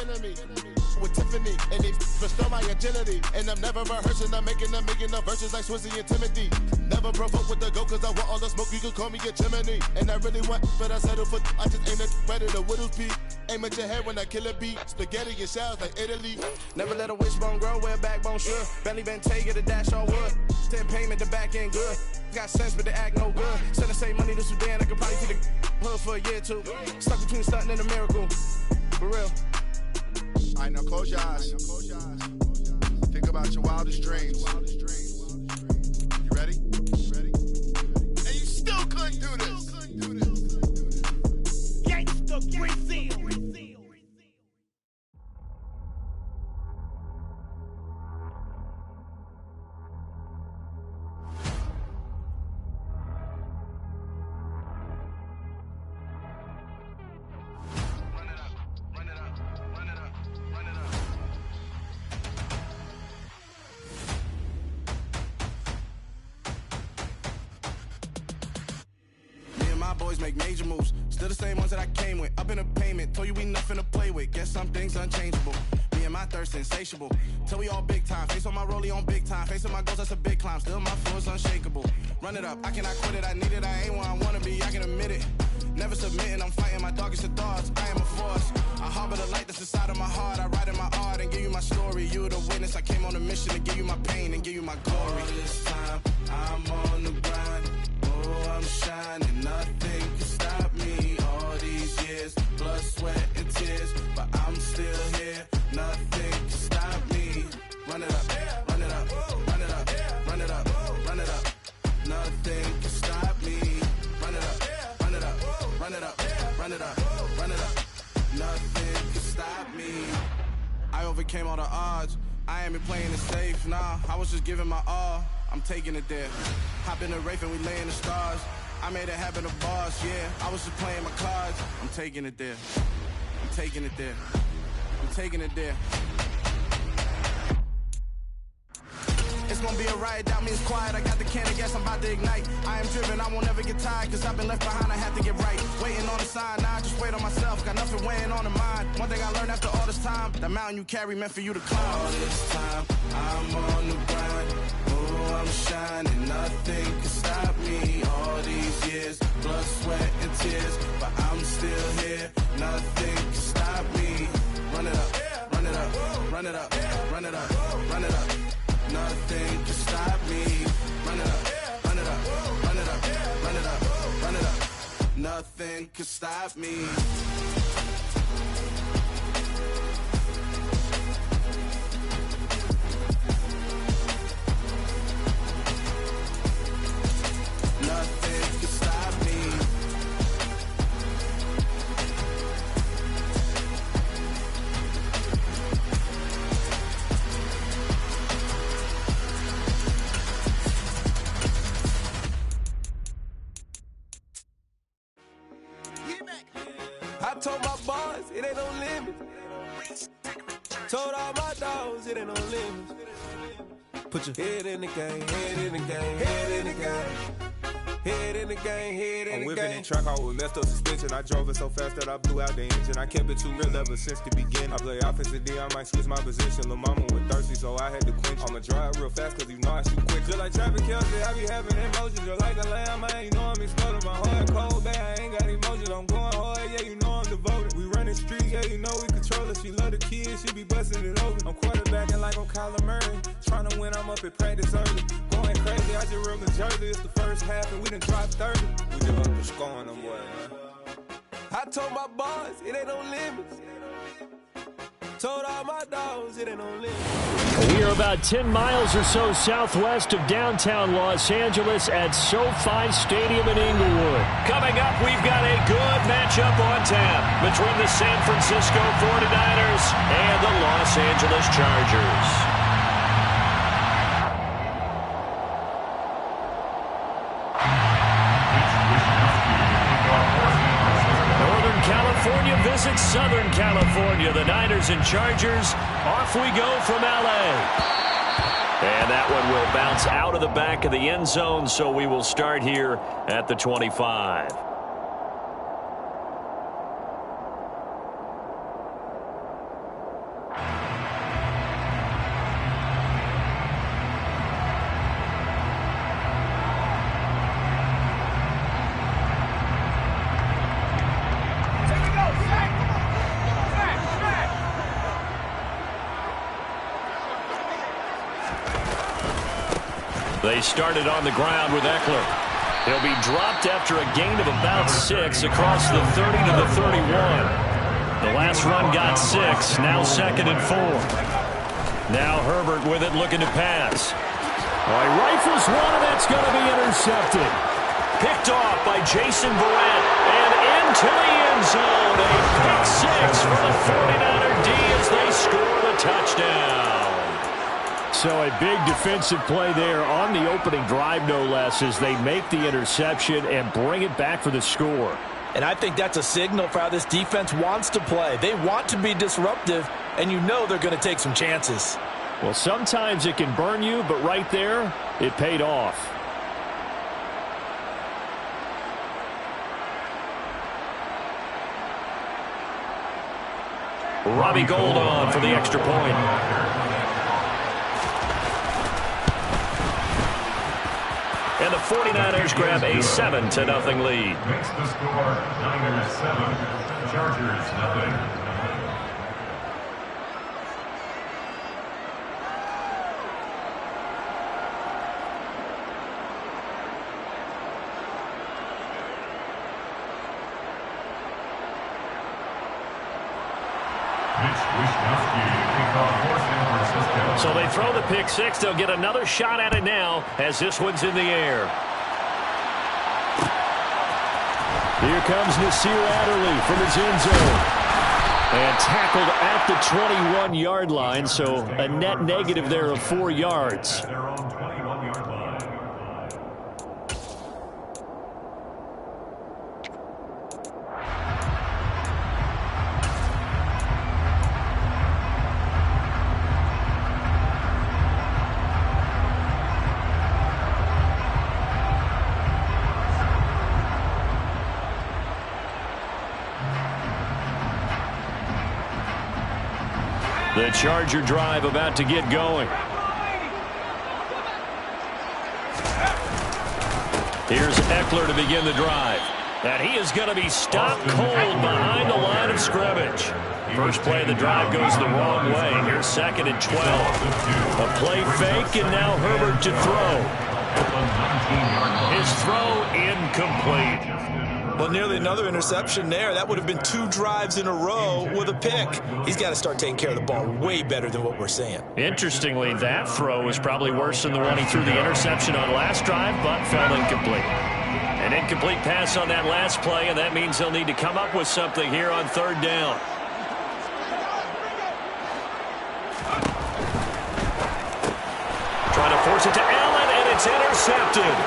With Tiffany and they restore my agility. And I'm never rehearsing, I'm making a million of verses like Swizzy and Timothy. Never provoke with the go cause I want all the smoke, you can call me a chimney. And I really want, but I settle for I just ain't ready to whittles peak. Aim at your head when I kill a beat. Spaghetti and shells like Italy. Never let a wishbone grow where a backbone should. Belly been taking the dash all wood. Then payment, the back end good. Got sense, but the act no good. Send the same money to Sudan, I could probably take the hood for a year or two. Stuck between stunting and a miracle. For real. All right, now close your eyes. Think about your wildest dreams. You ready? And you still couldn't do this. Gangsta Brazil. Boys make major moves, still the same ones that I came with. Up in a payment, told you we nothing to play with. Guess some things unchangeable. Me and my thirst insatiable. Till we all big time. Face on my rollie on big time. Face on my goals, that's a big climb. Still my flow is unshakable. Run it up, I cannot quit it. I need it, I ain't where I wanna be. I can admit it. Never submitting, I'm fighting my darkest of thoughts. I am a force. I harbor the light that's inside of my heart. I write in my art and give you my story. You the witness. I came on a mission to give you my pain and give you my glory. All this time, I'm on the grind. Oh, I'm shining. Nothing can stop me. All these years, blood, sweat, and tears. But I'm still here. Nothing can stop me. Run it up, run it up, run it up, run it up, run it up. Nothing can stop me. Run it up, run it up, run it up, run it up, run it up. Nothing can stop me. I overcame all the odds. I ain't been playing it safe, nah. I was just giving my all. I'm taking it there. Hop in the Wraith and we lay in the stars. I made it happen to boss, yeah. I was just playing my cards. I'm taking it there. I'm taking it there. I'm taking it there. It's gonna be a riot, that means quiet. I got the can of gas, I'm about to ignite. I am driven, I won't ever get tired, cause I've been left behind, I have to get right. Waiting on the sign, now I just wait on myself. Got nothing weighing on the mind. One thing I learned after all this time, the mountain you carry meant for you to climb. All this time, I'm on the grind. Oh, I'm shining, nothing can stop me. All these years, blood, sweat, and tears. But I'm still here, nothing can stop me. Run it up, run it up, run it up, run it up, run it up. Nothing can stop me. Run it up, run it up, run it up, run it up, run it up. Nothing can stop me. Nothing can stop me. I told my boys, it ain't no limit. Told all my dogs, it ain't no limit. Put your head in the game, head in the game, head in the game. Head in the game, head in the game. I'm whipping in track, I was left up suspension. I drove it so fast that I blew out the engine. I kept it too real ever since the beginning. I play offensive D, I might switch my position. Lil' mama was thirsty, so I had to quench. I'ma drive real fast, cause you know I shoot quick. Just like Travis Kelce, I be having emotions. Just like a lamb, man, you know I'm exploding. My heart cold, bad, I ain't got emotions. I'm going hard, yeah, you know I'm devoted. We running streets, yeah, you know we control it. She love the kids, she be busting it over. I'm quarterbacking like I'm Kyler Murray. Trying to win, I'm up at practice early. Going crazy, I just rode the jersey. It's the first half, and we done dropped 30. We just up to scoring them, boy, man. I told my boys, it ain't no limits. Told all my dogs, it ain't no limits. We are about 10 miles or so southwest of downtown Los Angeles at SoFi Stadium in Inglewood. Coming up, we've got a good matchup on tap between the San Francisco 49ers and the Los Angeles Chargers. California visits Southern California. The Niners and Chargers, off we go from L.A. And that one will bounce out of the back of the end zone, so we will start here at the 25. They started on the ground with Eckler. He'll be dropped after a gain of about 6 across the 30 to the 31. The last run got 6, now 2nd and 4. Now Herbert with it, looking to pass. He rifles one, and that's going to be intercepted. Picked off by Jason Verrett, and into the end zone. A pick 6 for the 49er D as they score the touchdown. So a big defensive play there on the opening drive, no less, as they make the interception and bring it back for the score. And I think that's a signal for how this defense wants to play. They want to be disruptive, and you know they're going to take some chances. Well, sometimes it can burn you, but right there, it paid off. Robbie Gould on for the extra point. And the 49ers grab a 7-0 lead. Makes the score Niners 7, Chargers 0. So they throw the pick 6. They'll get another shot at it now as this one's in the air. Here comes Nasir Adderley from his end zone. And tackled at the 21-yard line, so a net negative there of 4 yards. The Charger drive about to get going. Here's Eckler to begin the drive. And he is going to be stopped cold behind the line of scrimmage. First play of the drive goes the wrong way. Here's 2nd and 12. A play fake, and now Herbert to throw. His throw incomplete. Well, nearly another interception there. That would have been 2 drives in a row with a pick. He's got to start taking care of the ball way better than what we're seeing. Interestingly, that throw was probably worse than the one he threw the interception on last drive, but fell incomplete. An incomplete pass on that last play, and that means they'll need to come up with something here on 3rd down. Trying to force it to Allen, and it's intercepted.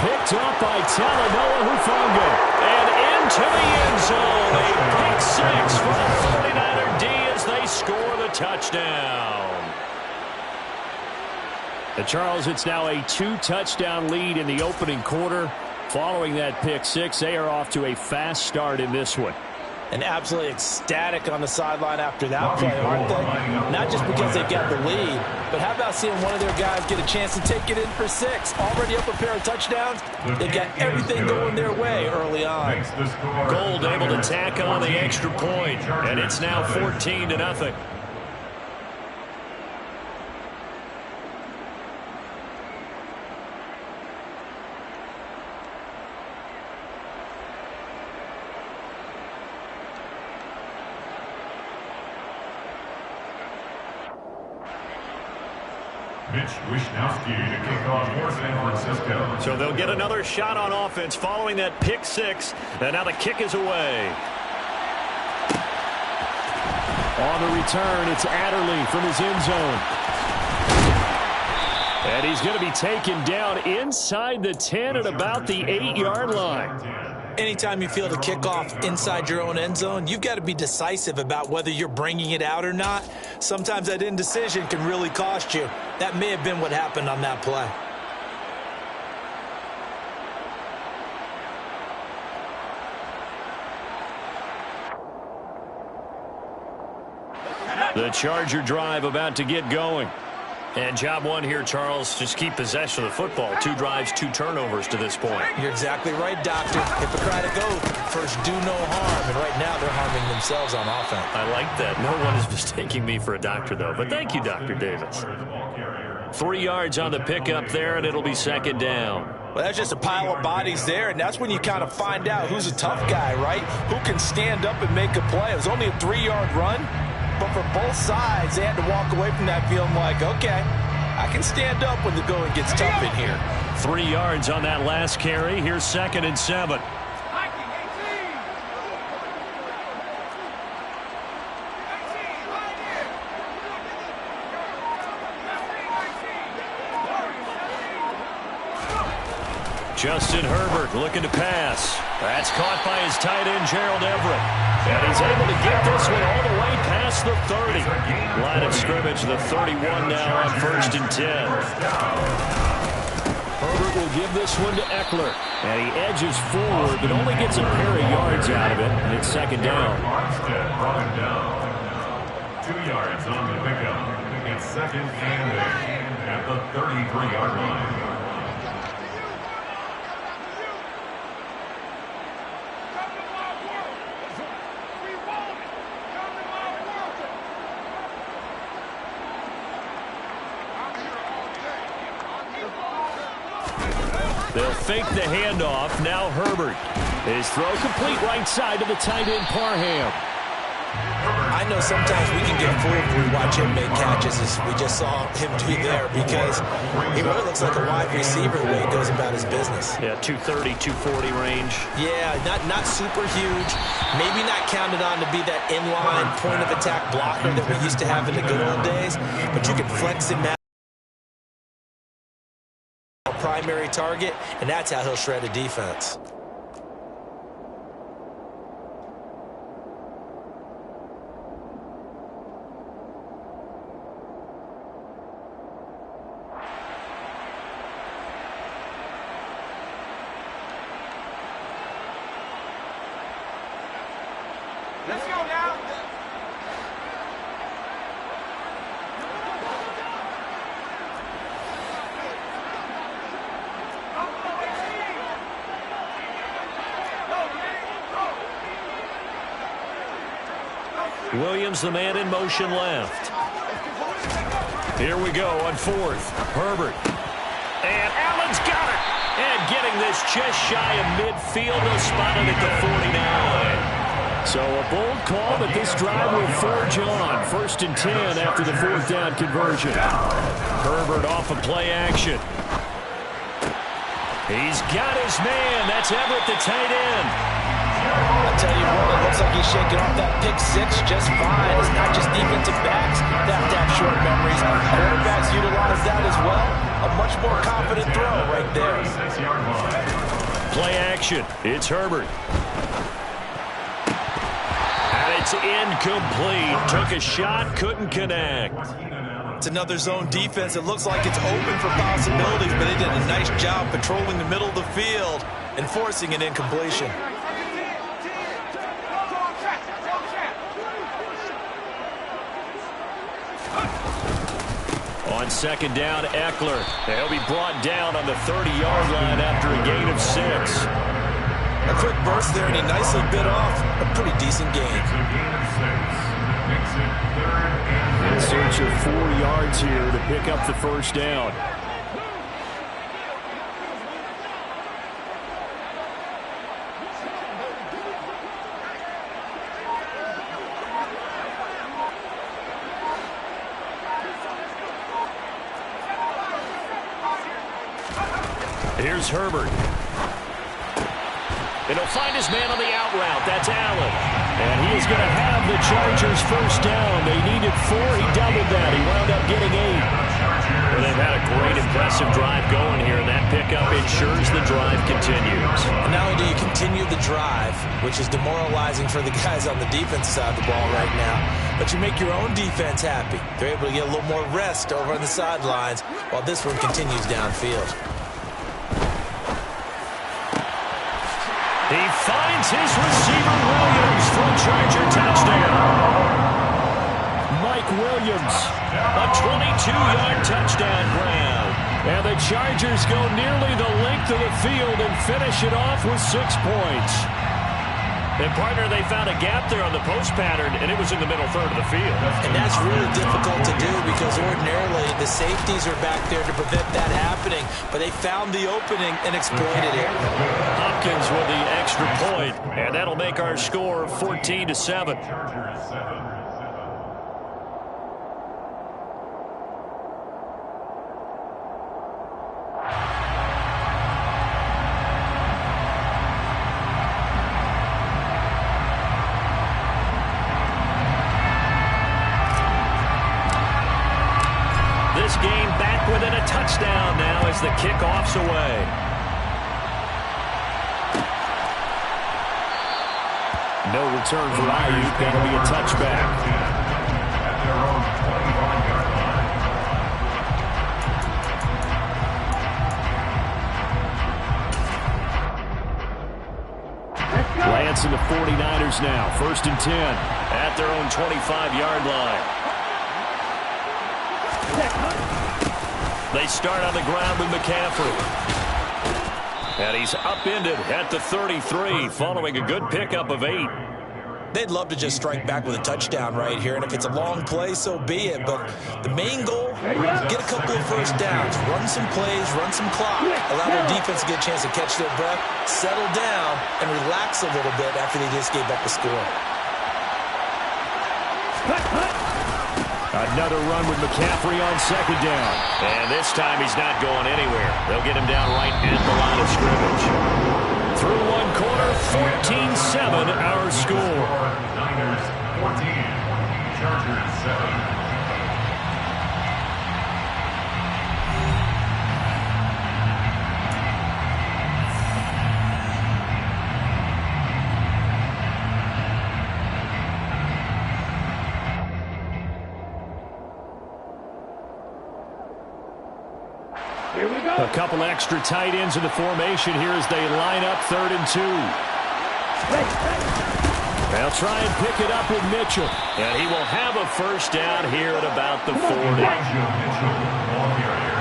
Picked up by Talanoa Hufanga. And into the end zone. A pick 6 for the 49er D as they score the touchdown. And Charles, it's now a 2-touchdown lead in the opening quarter. Following that pick six, they are off to a fast start in this one. And absolutely ecstatic on the sideline after that play, aren't they? Not just because they've got the lead, but how about seeing one of their guys get a chance to take it in for 6? Already up a pair of touchdowns. They've got everything going their way early on. Gold able to tack on the extra point, and it's now 14-0. Mitch Wishnowsky to kick off for San Francisco. So they'll get another shot on offense following that pick six. And now the kick is away. On the return, it's Adderley from his end zone. And he's going to be taken down inside the 10 at about the 8-yard line. Anytime you field a kickoff inside your own end zone, you've got to be decisive about whether you're bringing it out or not. Sometimes that indecision can really cost you. That may have been what happened on that play. The Charger drive about to get going. And job one here, Charles, just keep possession of the football. 2 drives, 2 turnovers to this point. You're exactly right, Doctor. Hippocratic oath. First, do no harm. And right now, they're harming themselves on offense. I like that. No one is mistaking me for a doctor, though. But thank you, Dr. Davis. 3 yards on the pickup there, and it'll be second down. Well, that's just a pile of bodies there, and that's when you kind of find out who's a tough guy, right? Who can stand up and make a play. It was only a 3-yard run. But for both sides, they had to walk away from that feeling like, okay, I can stand up when the going gets tough in here. 3 yards on that last carry. Here's 2nd and 7. Justin Herbert looking to pass. That's caught by his tight end, Gerald Everett. And he's able to get this one all the way past the 30. Line of scrimmage, the 31 now on 1st and 10. Herbert will give this one to Eckler. And he edges forward, but only gets a pair of yards out of it. And it's second down. 2 yards on the pickup. It's 2nd and 8 at the 33-yard line. They'll fake the handoff. Now Herbert. His throw complete right side to the tight end, Parham. I know sometimes we can get fooled when we watch him make catches, as we just saw him do there, because he really looks like a wide receiver the way he goes about his business. Yeah, 230, 240 range. Yeah, not super huge. Maybe not counted on to be that inline point-of-attack blocker that we used to have in the good old days, but you can flex him out. Primary target, and that's how he'll shred a defense. Let's go now. Williams, the man in motion left. Here we go on 4th. Herbert. And Allen's got it. And getting this just shy of midfield. They'll spot it at the 49. So a bold call, but this drive will forge on. 1st and 10 after the 4th down conversion. Herbert off of play action. He's got his man. That's Everett, the tight end. I tell you what, it looks like he's shaking off that pick 6 just fine. It's not just defensive backs that have to have short memories. Quarterbacks utilize that as well. A much more confident throw right there. Play action. It's Herbert. And it's incomplete. Took a shot, couldn't connect. It's another zone defense. It looks like it's open for possibilities, but they did a nice job patrolling the middle of the field. and forcing an incompletion. On second down, Eckler. He'll be brought down on the 30-yard line after a gain of 6. A quick burst there, and he nicely bit off a pretty decent gain. In search of 4 yards here to pick up the first down. Here's Herbert. And he'll find his man on the out route. That's Allen. And he is going to have the Chargers first down. They needed 4. He doubled that. He wound up getting 8. Well, they've had a great, impressive drive going here. And that pickup ensures the drive continues. And not only do you continue the drive, which is demoralizing for the guys on the defense side of the ball right now, but you make your own defense happy. They're able to get a little more rest over on the sidelines while this one continues downfield. He finds his receiver, Williams, for a Charger touchdown. Mike Williams, a 22-yard touchdown grab. And the Chargers go nearly the length of the field and finish it off with 6 points. And, partner, they found a gap there on the post pattern, and it was in the middle third of the field. And that's really difficult to do because ordinarily the safeties are back there to prevent that happening, but they found the opening and exploited it. Hopkins with the extra point, and that'll make our score 14-7. This game back within a touchdown now as the kickoff's away. No return for Ayuk. That'll be a touchback. At their own 21-yard line. Lance and the 49ers now. 1st and 10. At their own 25-yard line. They start on the ground with McCaffrey. And he's upended at the 33 following a good pickup of 8. They'd love to just strike back with a touchdown right here, and if it's a long play, so be it. But the main goal, get a couple of first downs, run some plays, run some clock, allow their defense to get a chance to catch their breath, settle down, and relax a little bit after they just gave up the score. Another run with McCaffrey on 2nd down. And this time he's not going anywhere. They'll get him down right at the line of scrimmage. Through one quarter, 14-7 our score. Niners 14, Chargers 7. A couple extra tight ends in the formation here as they line up 3rd and 2. They'll try and pick it up with Mitchell. And he will have a first down here at about the 40. Mitchell, ball carrier.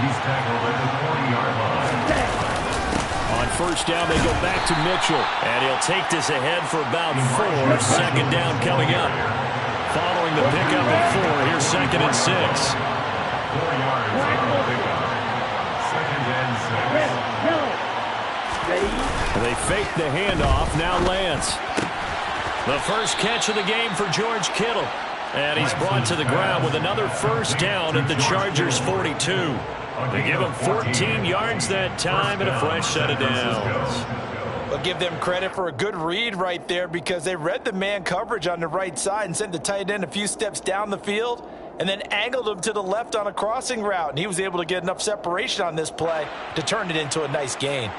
He's tackled at the 40-yard line. On 1st down, they go back to Mitchell. And he'll take this ahead for about 4. 2nd down coming up. Following the pickup of 4, here's 2nd and 6. 4 yards on the pickup. 2nd and 6. They fake the handoff. Now Lance. The first catch of the game for George Kittle. And he's brought to the ground with another first down at the Chargers' 42. They give him 14 yards that time and a fresh set of downs. But give them credit for a good read right there because they read the man coverage on the right side and sent the tight end a few steps down the field and then angled him to the left on a crossing route. And he was able to get enough separation on this play to turn it into a nice gain.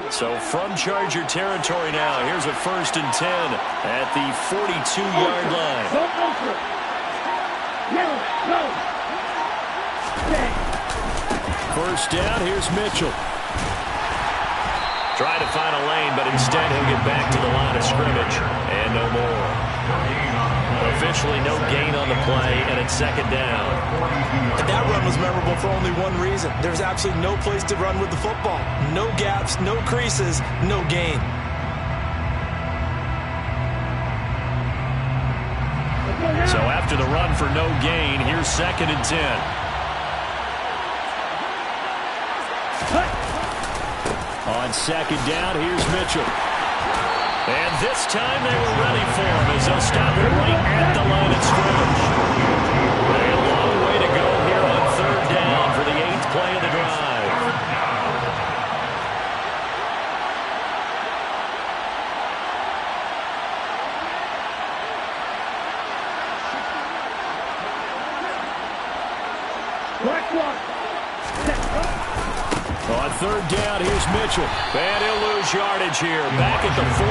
So from Charger territory now, here's a 1st and 10 at the 42-yard line. First down, here's Mitchell. Trying to find a lane, but instead he'll get back to the line of scrimmage. And no more. Officially no gain on the play, and it's second down. And that run was memorable for only one reason. There's absolutely no place to run with the football. No gaps, no creases, no gain. So after the run for no gain, here's second and 10. On second down, here's Mitchell. And this time they were ready for him as they'll stop it right at the line of scrimmage. A long way to go here on third down for the 8th play of the drive. On third down, here's Mitchell. And he'll lose yardage here, back at the 47.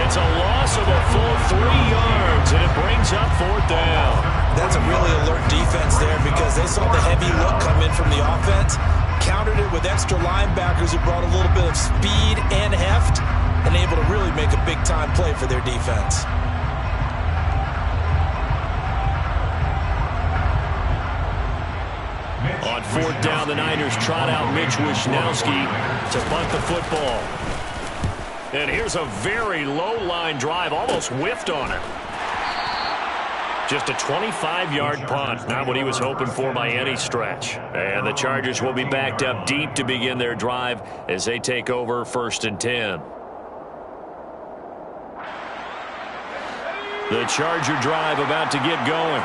It's a loss of a full 3 yards, and it brings up fourth down. That's a really alert defense there because they saw the heavy look come in from the offense, countered it with extra linebackers who brought a little bit of speed and heft, and able to really make a big-time play for their defense. On fourth down, the Niners trot out Mitch Wishnowski to punt the football. And here's a very low-line drive, almost whiffed on it. Just a 25-yard punt, not what he was hoping for by any stretch. And the Chargers will be backed up deep to begin their drive as they take over first and 10. The Charger drive about to get going.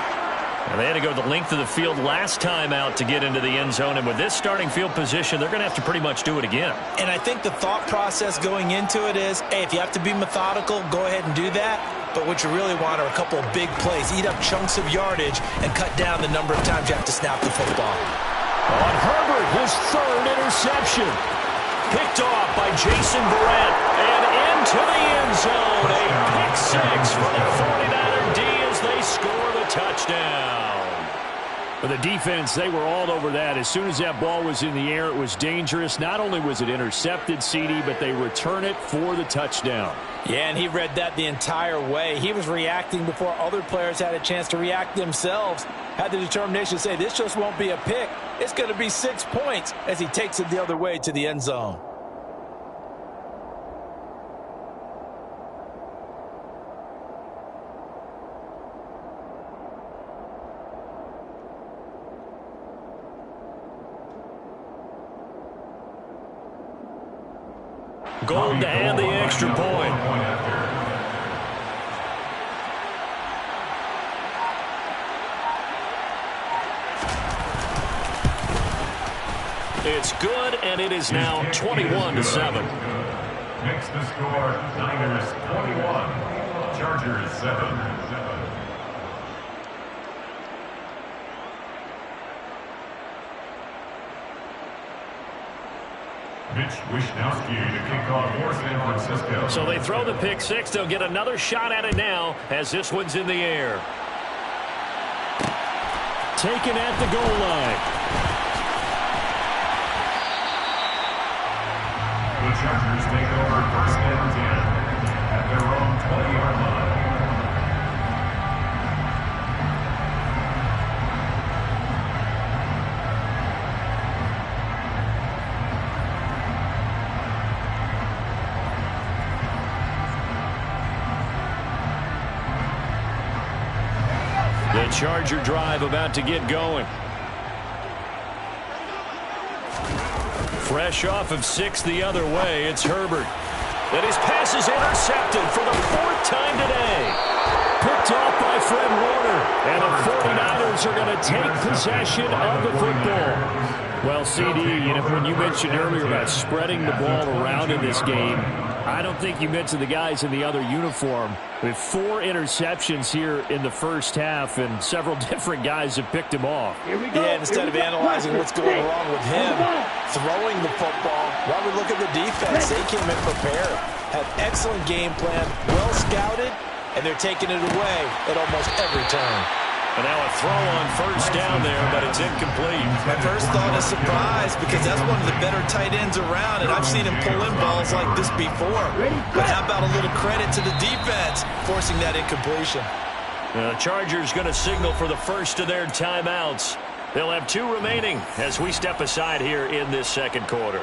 And they had to go the length of the field last time out to get into the end zone. And with this starting field position, they're going to have to pretty much do it again. And I think the thought process going into it is, hey, if you have to be methodical, go ahead and do that. But what you really want are a couple of big plays. Eat up chunks of yardage and cut down the number of times you have to snap the football. On Herbert, his third interception. Picked off by Jason Barrett. And into the end zone. A pick six for the 49er D as they score the touchdown. For the defense, they were all over that. As soon as that ball was in the air, it was dangerous. Not only was it intercepted, CD, but they return it for the touchdown. Yeah, and he read that the entire way. He was reacting before other players had a chance to react themselves. Had the determination to say, this just won't be a pick. It's going to be 6 points as he takes it the other way to the end zone. Gold to add the extra point. It's good, and it is now 21-7. Makes the score Niners 21, Chargers 7. Mitch Wishnowski to kick off for San Francisco. So they throw the pick six. They'll get another shot at it now as this one's in the air. Taken at the goal line. The Chargers take over first and 10 at their own 20-yard line. The Charger drive about to get going. Fresh off of 6 the other way, it's Herbert. And his pass is intercepted for the 4th time today. Picked off by Fred Warner. And the 49ers are going to take possession of the football. Well, CD, when you mentioned earlier about spreading the ball around in this game, I don't think you mentioned the guys in the other uniform. With 4 interceptions here in the first half, and several different guys have picked him off. Yeah, instead of analyzing what's going wrong with him, throwing the football, while we look at the defense, they came in prepared. Had excellent game plan, well scouted, and they're taking it away at almost every turn. And now a throw on first down there, but it's incomplete. My first thought is surprise because that's one of the better tight ends around, and I've seen him pull in balls like this before. But how about a little credit to the defense forcing that incompletion? The Chargers going to signal for the first of their timeouts. They'll have 2 remaining as we step aside here in this second quarter.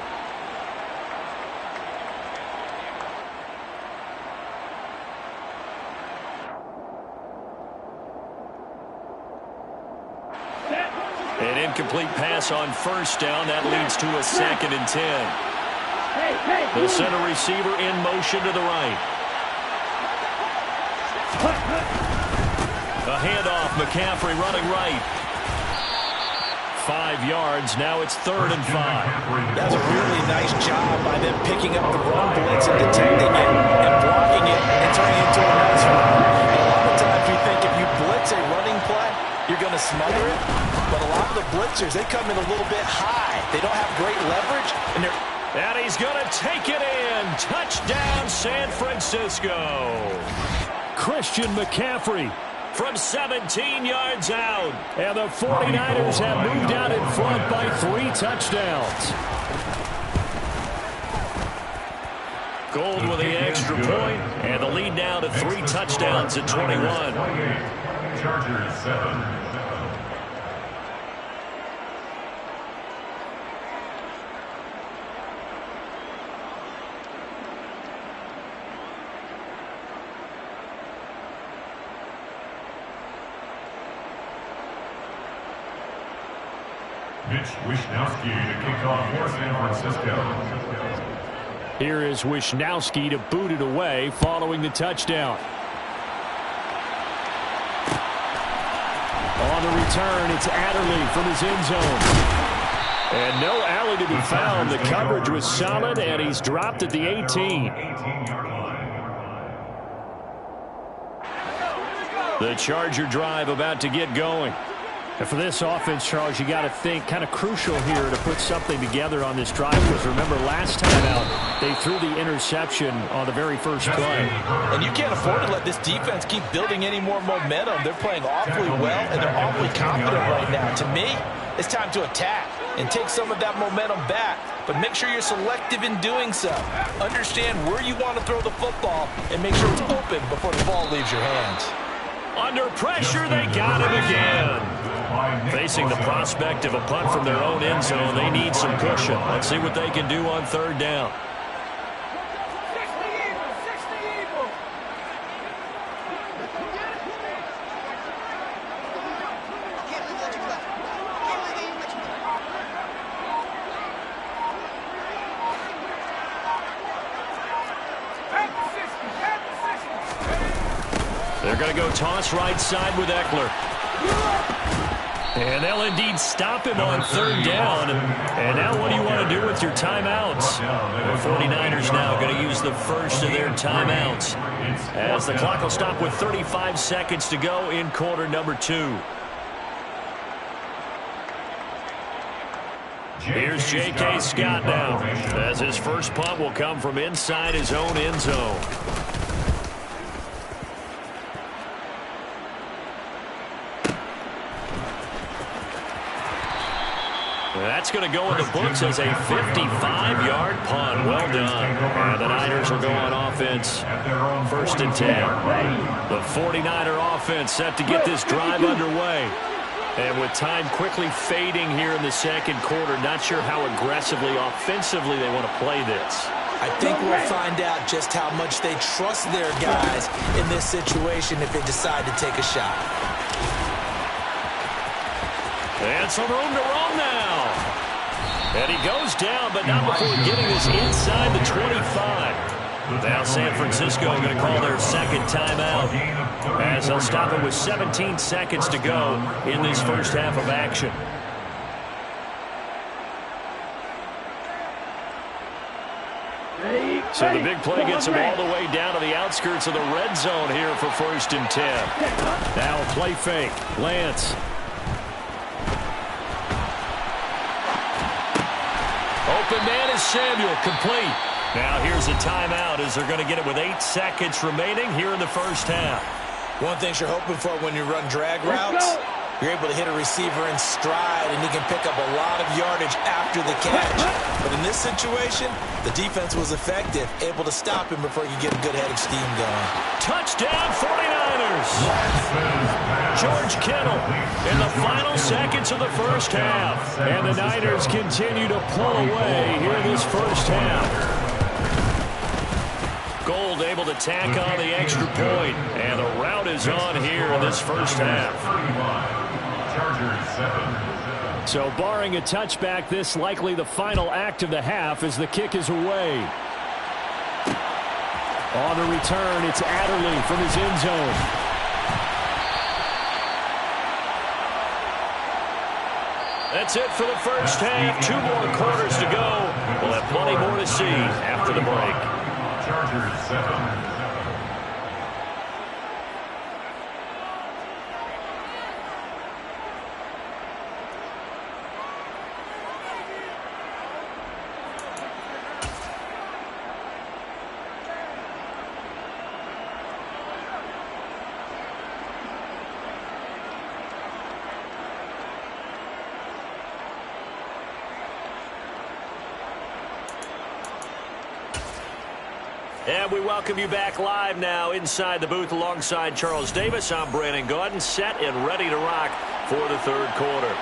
An incomplete pass on first down. That leads to a 2nd and 10. The center receiver in motion to the right. A handoff. McCaffrey running right. 5 yards. Now it's 3rd and 5. That's a really nice job by them picking up the run blitz and detecting it and blocking it and turning it into a nice run. And a lot of times we think if you blitz a running play, you're going to smother it. But a lot of the blitzers, they come in a little bit high. They don't have great leverage. And he's going to take it in. Touchdown, San Francisco. Christian McCaffrey from 17 yards out. And the 49ers have moved out in front by 3 touchdowns. Gold with the extra point, and the lead now to 3 touchdowns at 21. Chargers 7. Mitch Wishnowsky to kick off for San Francisco. Here is Wishnowsky to boot it away following the touchdown. On the return, it's Adderley from his end zone. And no alley to be found. The coverage was solid, and he's dropped at the 18. The Charger drive about to get going. And for this offense, Charles, you got to think kind of crucial here to put something together on this drive. Because remember, last time out, they threw the interception on the very first play. And you can't afford to let this defense keep building any more momentum. They're playing awfully well, and they're awfully confident right now. To me, it's time to attack and take some of that momentum back. But make sure you're selective in doing so. Understand where you want to throw the football and make sure it's open before the ball leaves your hands. Under pressure, they got him again. Facing the prospect of a punt from their own end zone, they need some cushion. Let's see what they can do on 3rd down. They're going to go toss right side with Eckler. And they'll indeed stop him on 3rd down. And now what do you want to do with your timeouts? The 49ers now going to use the first of their timeouts, as the clock will stop with 35 seconds to go in quarter number 2. Here's J.K. Scott now, as his first punt will come from inside his own end zone. That's going to go in the books as a 55-yard punt. Well done. And the Niners will go on offense. 1st and 10. The 49er offense set to get this drive underway. And with time quickly fading here in the second quarter, not sure how aggressively, offensively they want to play this. I think we'll find out just how much they trust their guys in this situation if they decide to take a shot. And some room to roam now. And he goes down, but not before getting this inside the 25. Now San Francisco going to call their 2nd timeout, as they'll stop it with 17 seconds to go in this first half of action. So the big play gets him all the way down to the outskirts of the red zone here for 1st and 10. Now a play fake. Lance. Open man is Samuel, complete. Now here's a timeout as they're going to get it with 8 seconds remaining here in the first half. One thing you're hoping for when you run drag routes, you're able to hit a receiver in stride, and he can pick up a lot of yardage after the catch. But in this situation, the defense was effective, able to stop him before he could get a good head of steam going. Touchdown, 49ers! George Kittle in the final seconds of the first half. And the Niners continue to pull away here this first half. Gold able to tack on the extra point. And the route is on here in this first half. So barring a touchback, this likely the final act of the half as the kick is away. On the return, it's Adderley from his end zone. That's it for the first half. 2 more quarters to go. We'll have plenty more to see after the break. Chargers 7. And we welcome you back live now inside the booth alongside Charles Davis. I'm Brandon Gaudin, set and ready to rock for the third quarter.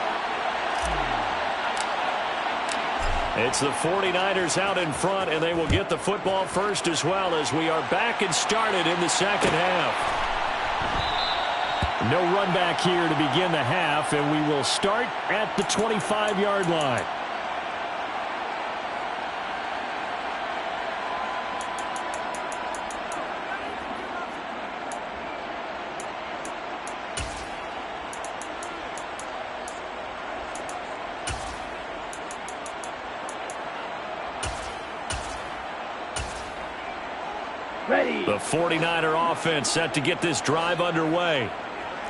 It's the 49ers out in front, and they will get the football first as well as we are back and started in the second half. No run back here to begin the half, and we will start at the 25-yard line. The 49er offense set to get this drive underway.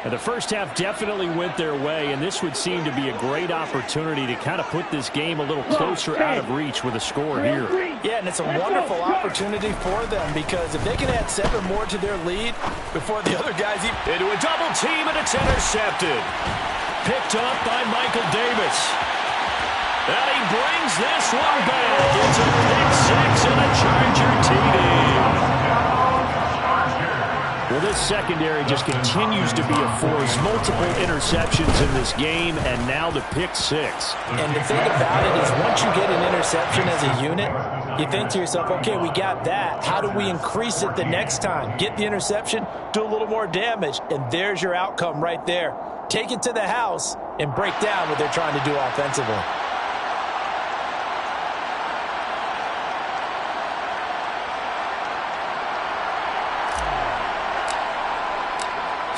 And the first half definitely went their way, and this would seem to be a great opportunity to kind of put this game a little closer out of reach with a score here. Yeah, and it's a wonderful opportunity for them because if they can add 7 more to their lead before the other guys into a double team, and it's intercepted. Picked up by Michael Davis. And he brings this one back. It's a pick 6 and a Charger TD. Well, this secondary just continues to be a force. Multiple interceptions in this game, and now the pick 6. And the thing about it is once you get an interception as a unit, you think to yourself, okay, we got that. How do we increase it the next time? Get the interception, do a little more damage, and there's your outcome right there. Take it to the house and break down what they're trying to do offensively.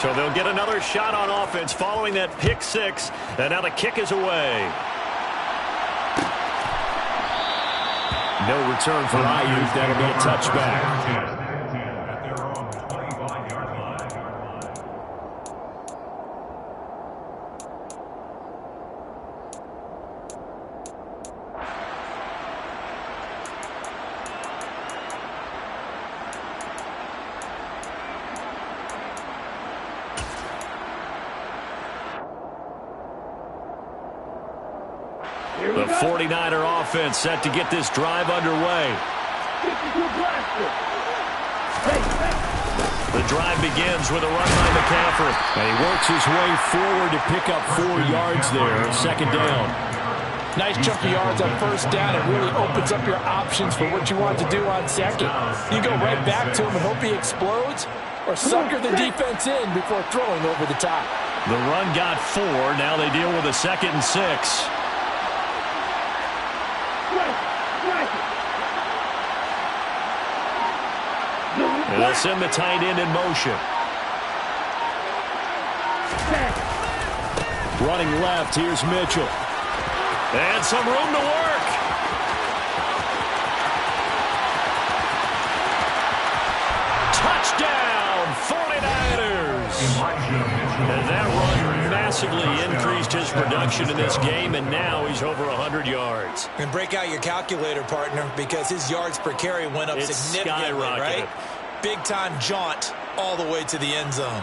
So they'll get another shot on offense following that pick 6. And now the kick is away. No return for Ayuk. That'll be a touchback. The 49er offense set to get this drive underway. The drive begins with a run by McCaffrey. And he works his way forward to pick up 4 yards there. Second down. Nice chunk of yards on first down. It really opens up your options for what you want to do on second. You go right back to him and hope he explodes or sucker the defense in before throwing over the top. The run got 4. Now they deal with a 2nd and 6. And they'll send the tight end in motion. Running left, here's Mitchell. And some room to work. Touchdown, 49ers. And that run massively increased his production in this game, and now he's over 100 yards. And break out your calculator, partner, because his yards per carry went up significantly, right? Big-time jaunt all the way to the end zone.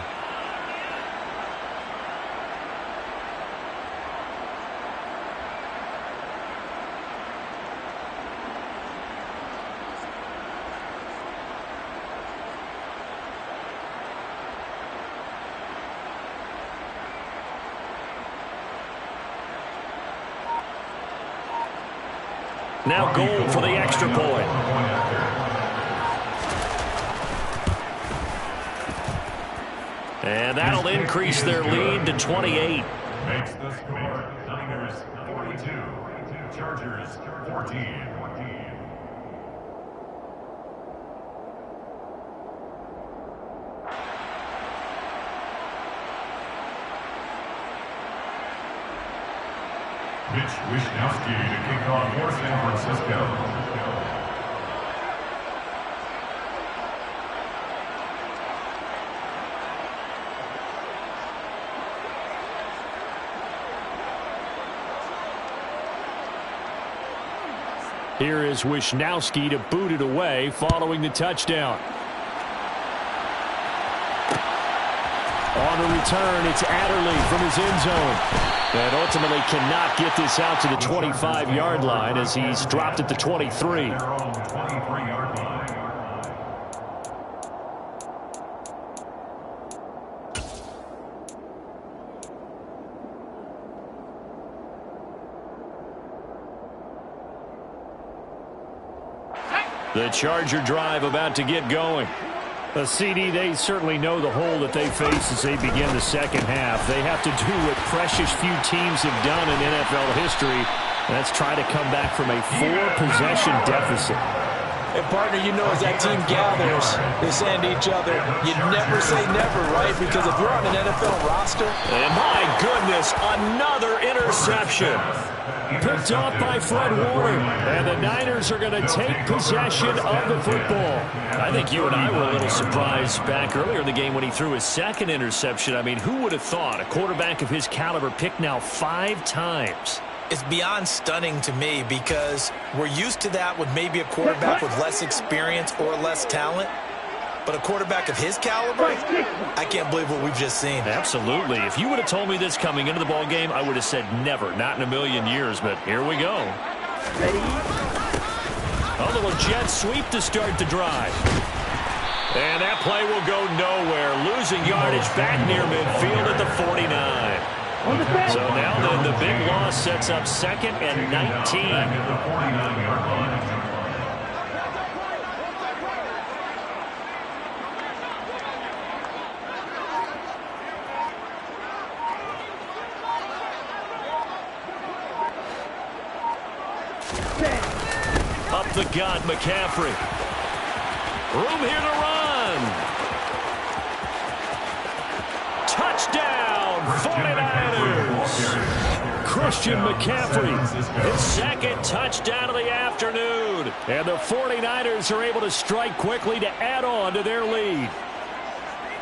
Now goal for the extra point. And that'll increase their lead to 28. Makes the score Niners 42, Chargers 14. Mitch Wishnowsky to kick off for San Francisco. Here is Wishnowsky to boot it away following the touchdown. On the return, it's Adderley from his end zone. And ultimately cannot get this out to the 25-yard line as he's dropped at the 23. The Charger drive about to get going. A CD, they certainly know the hole that they face as they begin the second half. They have to do what precious few teams have done in NFL history. That's try to come back from a 4-possession deficit. And partner, you know, as that team gathers, they're saying to each other, you never say never, right? Because if you're on an NFL roster... And my goodness, another interception. Picked off by Fred Warner. And the Niners are going to take possession of the football. I think you and I were a little surprised back earlier in the game when he threw his second interception. I mean, who would have thought a quarterback of his caliber picked now 5 times? It's beyond stunning to me because we're used to that with maybe a quarterback with less experience or less talent. But a quarterback of his caliber, I can't believe what we've just seen. Absolutely. If you would have told me this coming into the ball game, I would have said never, not in a million years. But here we go. Ready? A little jet sweep to start the drive. And that play will go nowhere. Losing yardage back near midfield at the 49. So now then the big loss sets up 2nd and 19. Up the gut, McCaffrey. Room here to run. Touchdown, 49ers. Christian McCaffrey, his 2nd touchdown of the afternoon. And the 49ers are able to strike quickly to add on to their lead.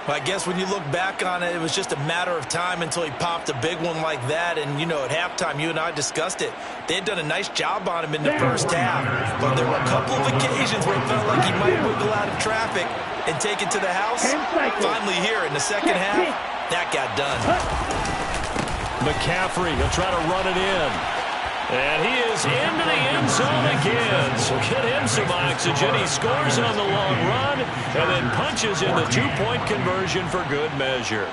I guess when you look back on it, it was just a matter of time until he popped a big one like that. And, you know, at halftime, you and I discussed it. They had done a nice job on him in the first half. But there were a couple of occasions where it felt like he might wiggle out of traffic and take it to the house. Finally here in the second half, that got done. McCaffrey, he'll try to run it in. And he is into the end zone again. So get him some oxygen. He scores on the long run and then punches in the 2-point conversion for good measure.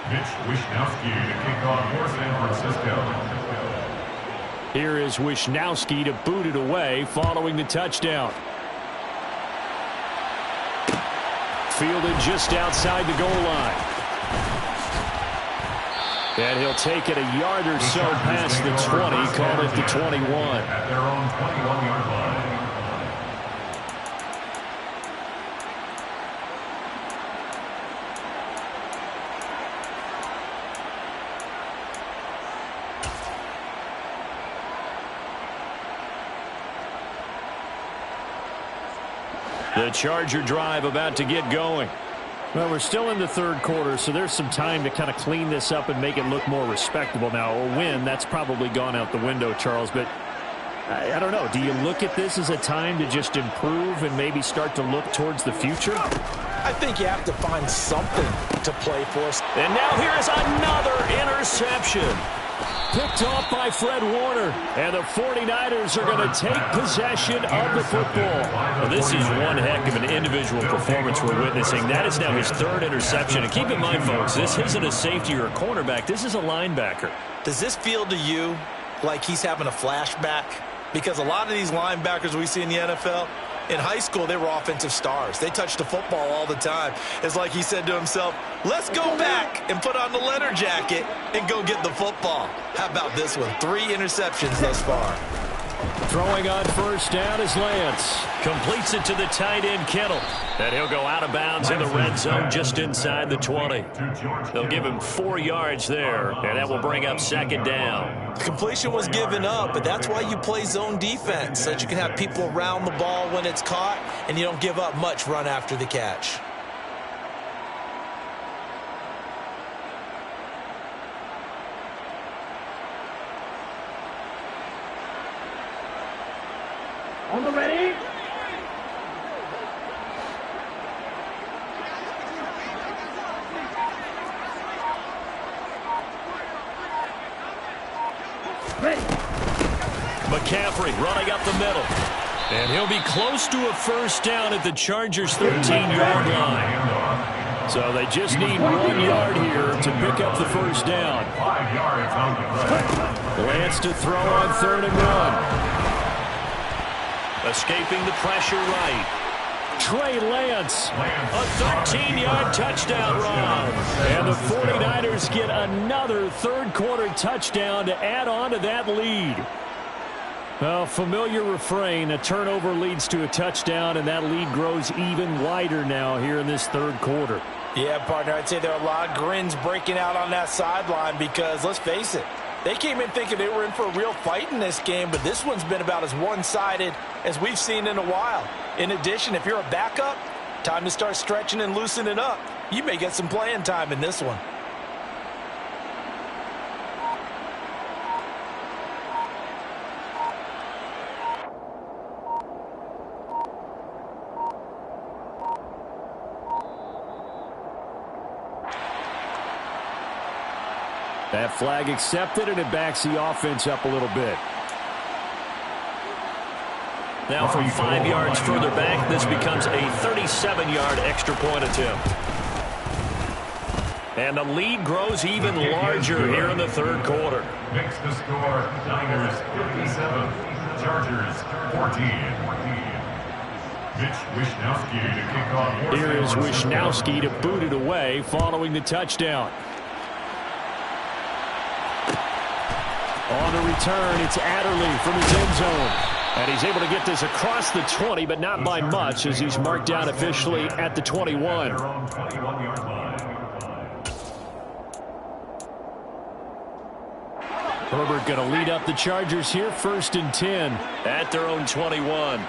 Mitch Wishnowsky to kick off for San Francisco. Here is Wishnowsky to boot it away following the touchdown. Fielded just outside the goal line. And he'll take it a yard or so past the 20, call it the 21. At their own 21-yard line. The Charger drive about to get going. Well, we're still in the third quarter, so there's some time to kind of clean this up and make it look more respectable. Now, a win, that's probably gone out the window, Charles, but I don't know. Do you look at this as a time to just improve and maybe start to look towards the future? I think you have to find something to play for. And now here is another interception. Picked off by Fred Warner. And the 49ers are going to take possession of the football. Well, this is one heck of an individual performance we're witnessing. That is now his third interception. And keep in mind, folks, this isn't a safety or a cornerback. This is a linebacker. Does this feel to you like he's having a flashback? Because a lot of these linebackers we see in the NFL, in high school, they were offensive stars. They touched the football all the time. It's like he said to himself, let's go back and put on the leather jacket and go get the football. How about this one? 3 interceptions thus far. Throwing on first down is Lance. Completes it to the tight end, Kittle. And he'll go out of bounds in the red zone just inside the 20. They'll give him 4 yards there, and that will bring up second down. The completion was given up, but that's why you play zone defense, so that you can have people around the ball when it's caught, and you don't give up much run after the catch. On the ready. Ready. McCaffrey running up the middle. And he'll be close to a first down at the Chargers' 13-yard line. So they just need 1 yard here to pick up the first down. 5 yards on the play. Lance to throw on 3rd and 1. Escaping the pressure right. Trey Lance. A 13-yard touchdown run. And the 49ers get another third-quarter touchdown to add on to that lead. Well, familiar refrain. A turnover leads to a touchdown, and that lead grows even wider now here in this third quarter. Yeah, partner, I'd say there are a lot of grins breaking out on that sideline because, let's face it, they came in thinking they were in for a real fight in this game, but this one's been about as one-sided as we've seen in a while. In addition, if you're a backup, time to start stretching and loosening up. You may get some playing time in this one. That flag accepted, and it backs the offense up a little bit. Now from 5 yards further back, this becomes a 37-yard extra point attempt. And the lead grows even larger here in the third quarter. Makes the score Niners 57, Chargers 14. Mitch Wishnowsky to kick off. Here is Wishnowsky to boot it away following the touchdown. On the return, it's Adderley from his end zone. And he's able to get this across the 20, but not by much, as he's marked down officially at the 21. Herbert going to lead up the Chargers here, 1st and 10. At their own 21.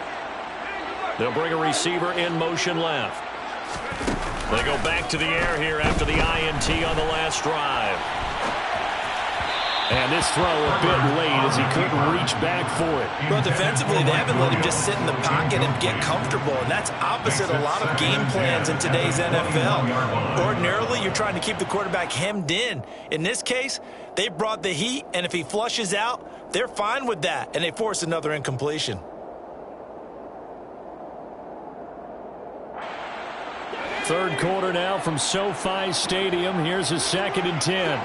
They'll bring a receiver in motion left. They go back to the air here after the INT on the last drive. And this throw a bit late as he couldn't reach back for it. Well, defensively, they haven't let him just sit in the pocket and get comfortable, and that's opposite a lot of game plans in today's NFL. Ordinarily, you're trying to keep the quarterback hemmed in. In this case, they brought the heat, and if he flushes out, they're fine with that, and they force another incompletion. Third quarter now from SoFi Stadium. Here's a 2nd and 10.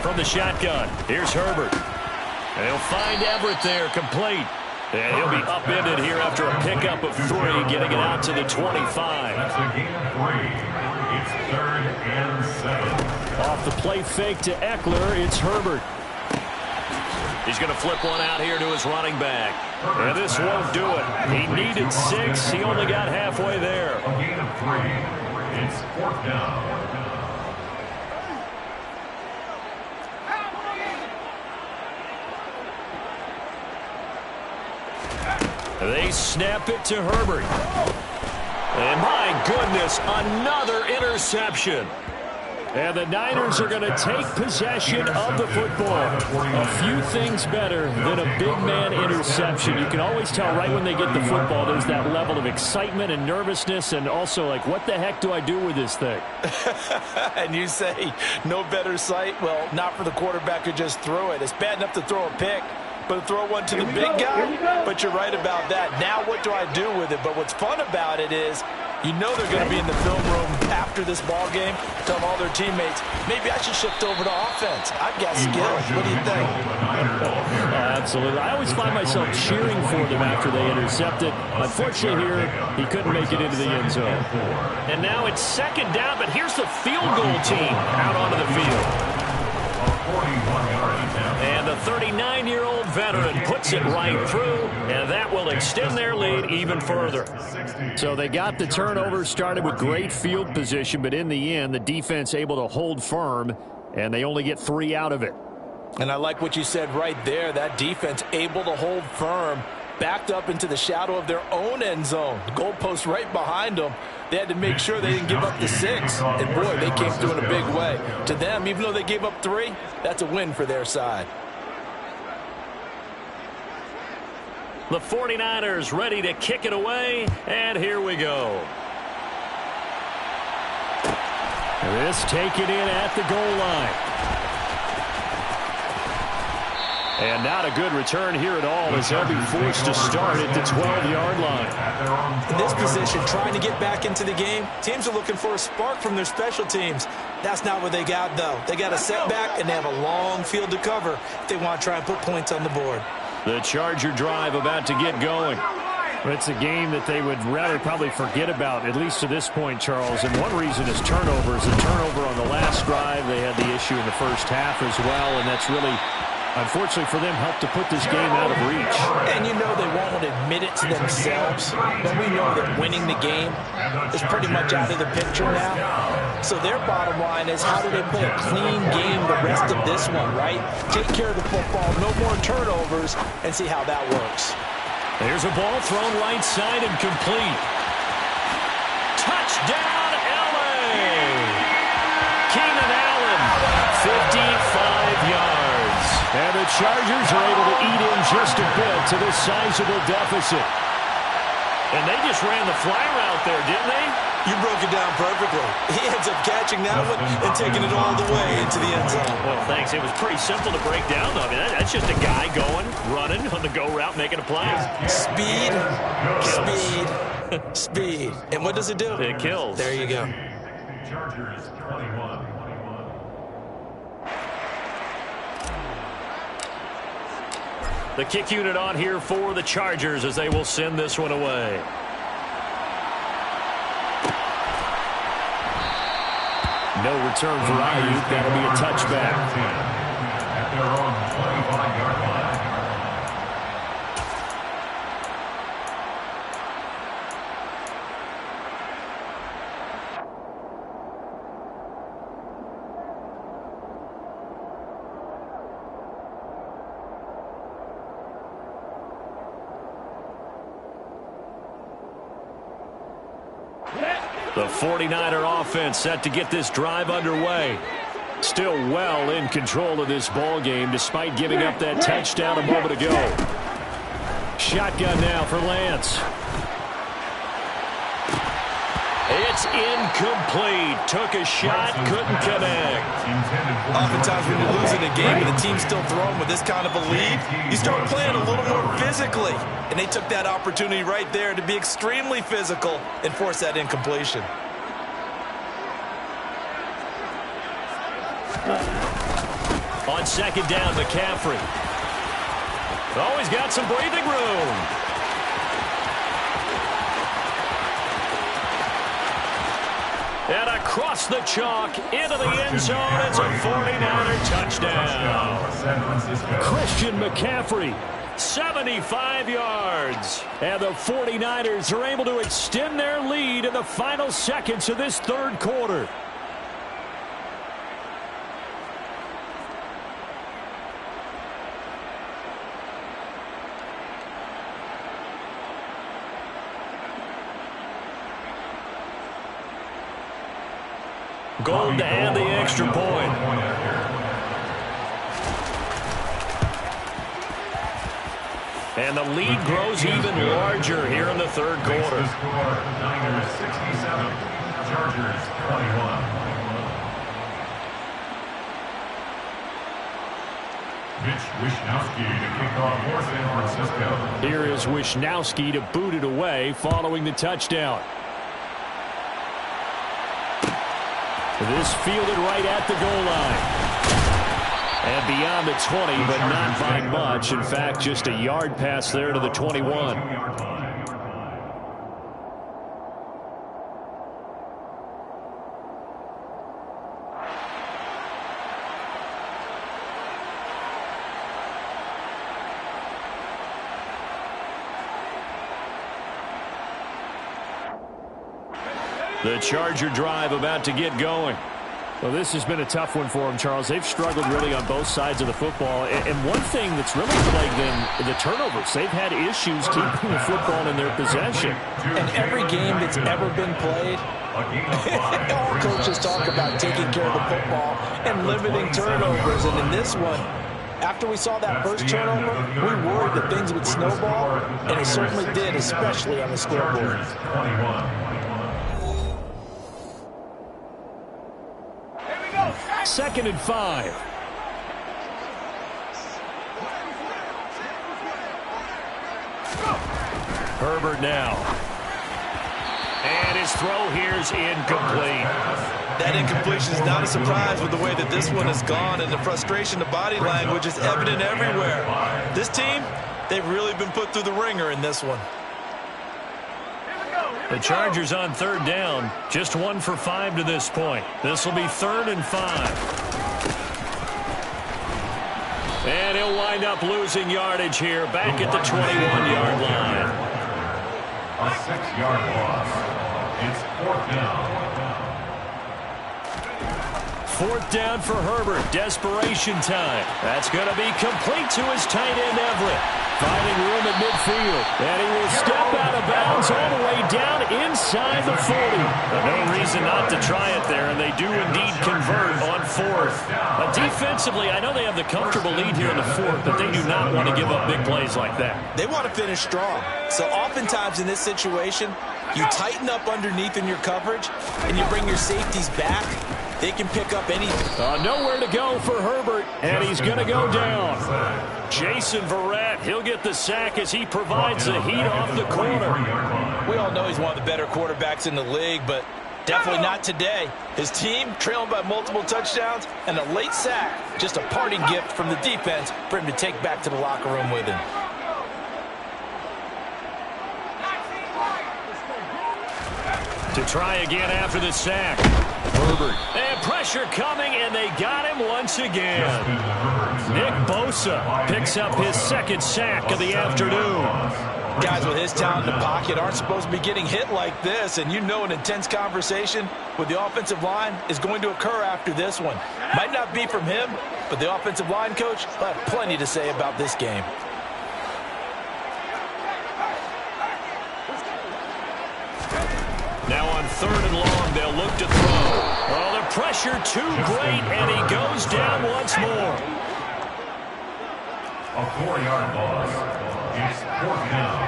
From the shotgun, here's Herbert. And he'll find Everett there, complete. And he'll be upended here after a pickup of 3, getting it out to the 25. That's a gain of 3. It's 3rd and 7. Off the play fake to Eckler, it's Herbert. He's going to flip one out here to his running back. And this won't do it. He needed 6. He only got halfway there. A gain of 3. It's 4th down. They snap it to Herbert. And my goodness, another interception. And the Niners are going to take possession of the football. A few things better than a big man interception. You can always tell right when they get the football, there's that level of excitement and nervousness, and also like, what the heck do I do with this thing? And you say no better sight? Well, not for the quarterback who just threw it. It's bad enough to throw a pick, but to throw one to the big guy? But you're right about that. Now what do I do with it? But what's fun about it is, you know they're going to be in the film room after this ball game, telling all their teammates, maybe I should shift over to offense. I've got skill. What do you think? Absolutely. I always find myself cheering for them after they intercept it. Unfortunately here, he couldn't make it into the end zone. And now it's second down, but here's the field goal team out onto the field. And the 39-year-old veteran puts it right through, and that will extend their lead even further. So they got the turnover, started with great field position, but in the end, the defense able to hold firm, and they only get 3 out of it. And I like what you said right there. That defense able to hold firm, backed up into the shadow of their own end zone. The goalpost right behind them. They had to make sure they didn't give up the 6. And, boy, they came through in a big way. To them, even though they gave up 3, that's a win for their side. The 49ers ready to kick it away, and here we go. This taken in at the goal line. And not a good return here at all as they'll be forced to start at the 12-yard line. In this position, trying to get back into the game, teams are looking for a spark from their special teams. That's not what they got, though. They got a setback, and they have a long field to cover if they want to try and put points on the board. The Charger drive about to get going. It's a game that they would rather probably forget about, at least to this point, Charles. And one reason is turnovers. A turnover on the last drive. They had the issue in the first half as well, and that's really, unfortunately for them, helped to put this game out of reach. And you know they won't admit it to themselves, but we know that winning the game is pretty much out of the picture now. So their bottom line is, how do they play a clean game the rest of this one, right? Take care of the football, no more turnovers, and see how that works. There's a ball thrown right side and complete. Touchdown, LA! Keenan Allen, 55 yards. And the Chargers are able to eat in just a bit to this sizable deficit. And they just ran the fly route there, didn't they? You broke it down perfectly. He ends up catching that one and taking it all the way into the end zone. Well, thanks. It was pretty simple to break down, though. I mean, that's just a guy going, running on the go route, making a play. Speed, speed, speed. And what does it do? It kills. There you go. Chargers 21. The kick unit on here for the Chargers as they will send this one away. No return for Ayuk. That'll be a touchback. At their own 25-yard line. The 49er offense set to get this drive underway. Still well in control of this ball game despite giving up that touchdown a moment ago. Shotgun now for Lance. It's incomplete. Took a shot, couldn't connect. Oftentimes when you're losing a game and the team's still throwing with this kind of a lead, you start playing a little more physically. And they took that opportunity right there to be extremely physical and force that incompletion. On second down, McCaffrey. Always got some breathing room. And across the chalk into the end zone. It's a 49er touchdown. Christian McCaffrey, 75 yards. And the 49ers are able to extend their lead in the final seconds of this third quarter. Gold to add the extra point. And the lead grows even larger here in the third quarter. Niners 67, Chargers 21. Mitch Wishnowsky to kick off for San Francisco. Here is Wishnowsky to boot it away following the touchdown. This fielded right at the goal line. And beyond the 20, but not by much. In fact, just a yard pass there to the 21. The Charger drive about to get going. Well, this has been a tough one for them, Charles. They've struggled really on both sides of the football. And one thing that's really plagued them, the turnovers. They've had issues keeping the football in their possession. And every game that's ever been played, all coaches talk about taking care of the football and limiting turnovers. And in this one, after we saw that first turnover, we worried that things would snowball, and it certainly did, especially on the scoreboard. 2nd and 5. Herbert now. And his throw here is incomplete. That incompletion is not a surprise with the way that this one has gone, and the frustration, the body language is evident everywhere. This team, they've really been put through the ringer in this one. The Chargers on 3rd down, just 1 for 5 to this point. This will be 3rd and 5. And he'll wind up losing yardage here, back at the 21-yard line. A 6-yard loss. It's 4th down. 4th down for Herbert. Desperation time. That's going to be complete to his tight end, Everett. Finding room at midfield. And he will step out of bounds all the way down inside the 40. No reason not to try it there, and they do indeed convert on 4th. Defensively, I know they have the comfortable lead here in the 4th, but they do not want to give up big plays like that. They want to finish strong. So oftentimes in this situation, you tighten up underneath in your coverage, and you bring your safeties back. They can pick up anything. Nowhere to go for Herbert, and he's going to go down. Jason Verrett, he'll get the sack as he provides the heat off the corner. We all know he's one of the better quarterbacks in the league, but definitely not today. His team trailing by multiple touchdowns, and a late sack, just a parting gift from the defense for him to take back to the locker room with him. To try again after the sack. Herbert. And pressure coming, and they got him once again. Nick Bosa picks up his 2nd sack of the afternoon. Guys with his talent in the pocket aren't supposed to be getting hit like this, and you know an intense conversation with the offensive line is going to occur after this one. Might not be from him, but the offensive line coach will have plenty to say about this game. Now on 3rd and long, they'll look to throw. Oh, the pressure too great, and he goes down once more. A 4-yard loss. It's 4th down.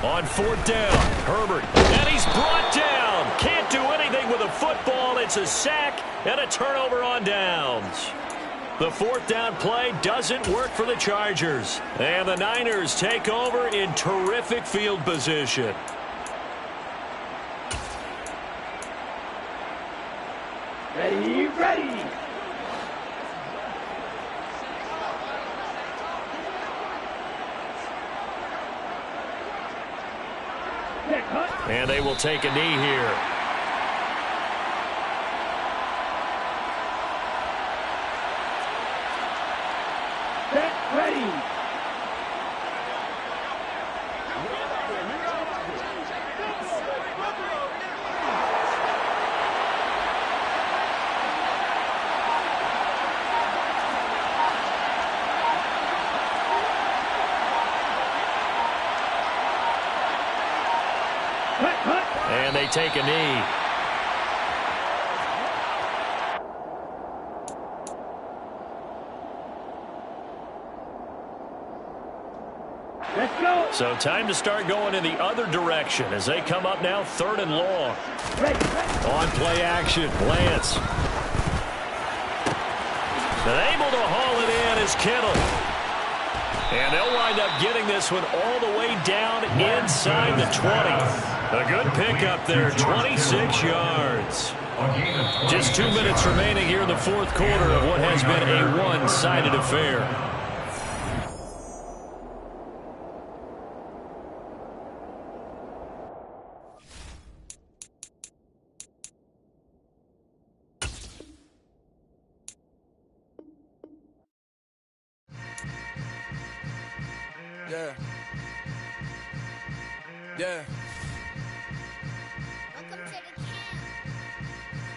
On 4th down, Herbert. And he's brought down. Can't do anything with a football. It's a sack and a turnover on downs. The 4th down play doesn't work for the Chargers. And the Niners take over in terrific field position. Ready, ready. And they will take a knee here. Set, ready. And they take a knee. Let's go. So time to start going in the other direction as they come up now 3rd and long. On play action, Lance. And able to haul it in is Kittle. And they'll wind up getting this one all the way down inside the 20. A good pickup there, 26 yards. Just 2 minutes remaining here in the 4th quarter of what has been a one-sided affair. Yeah. Yeah.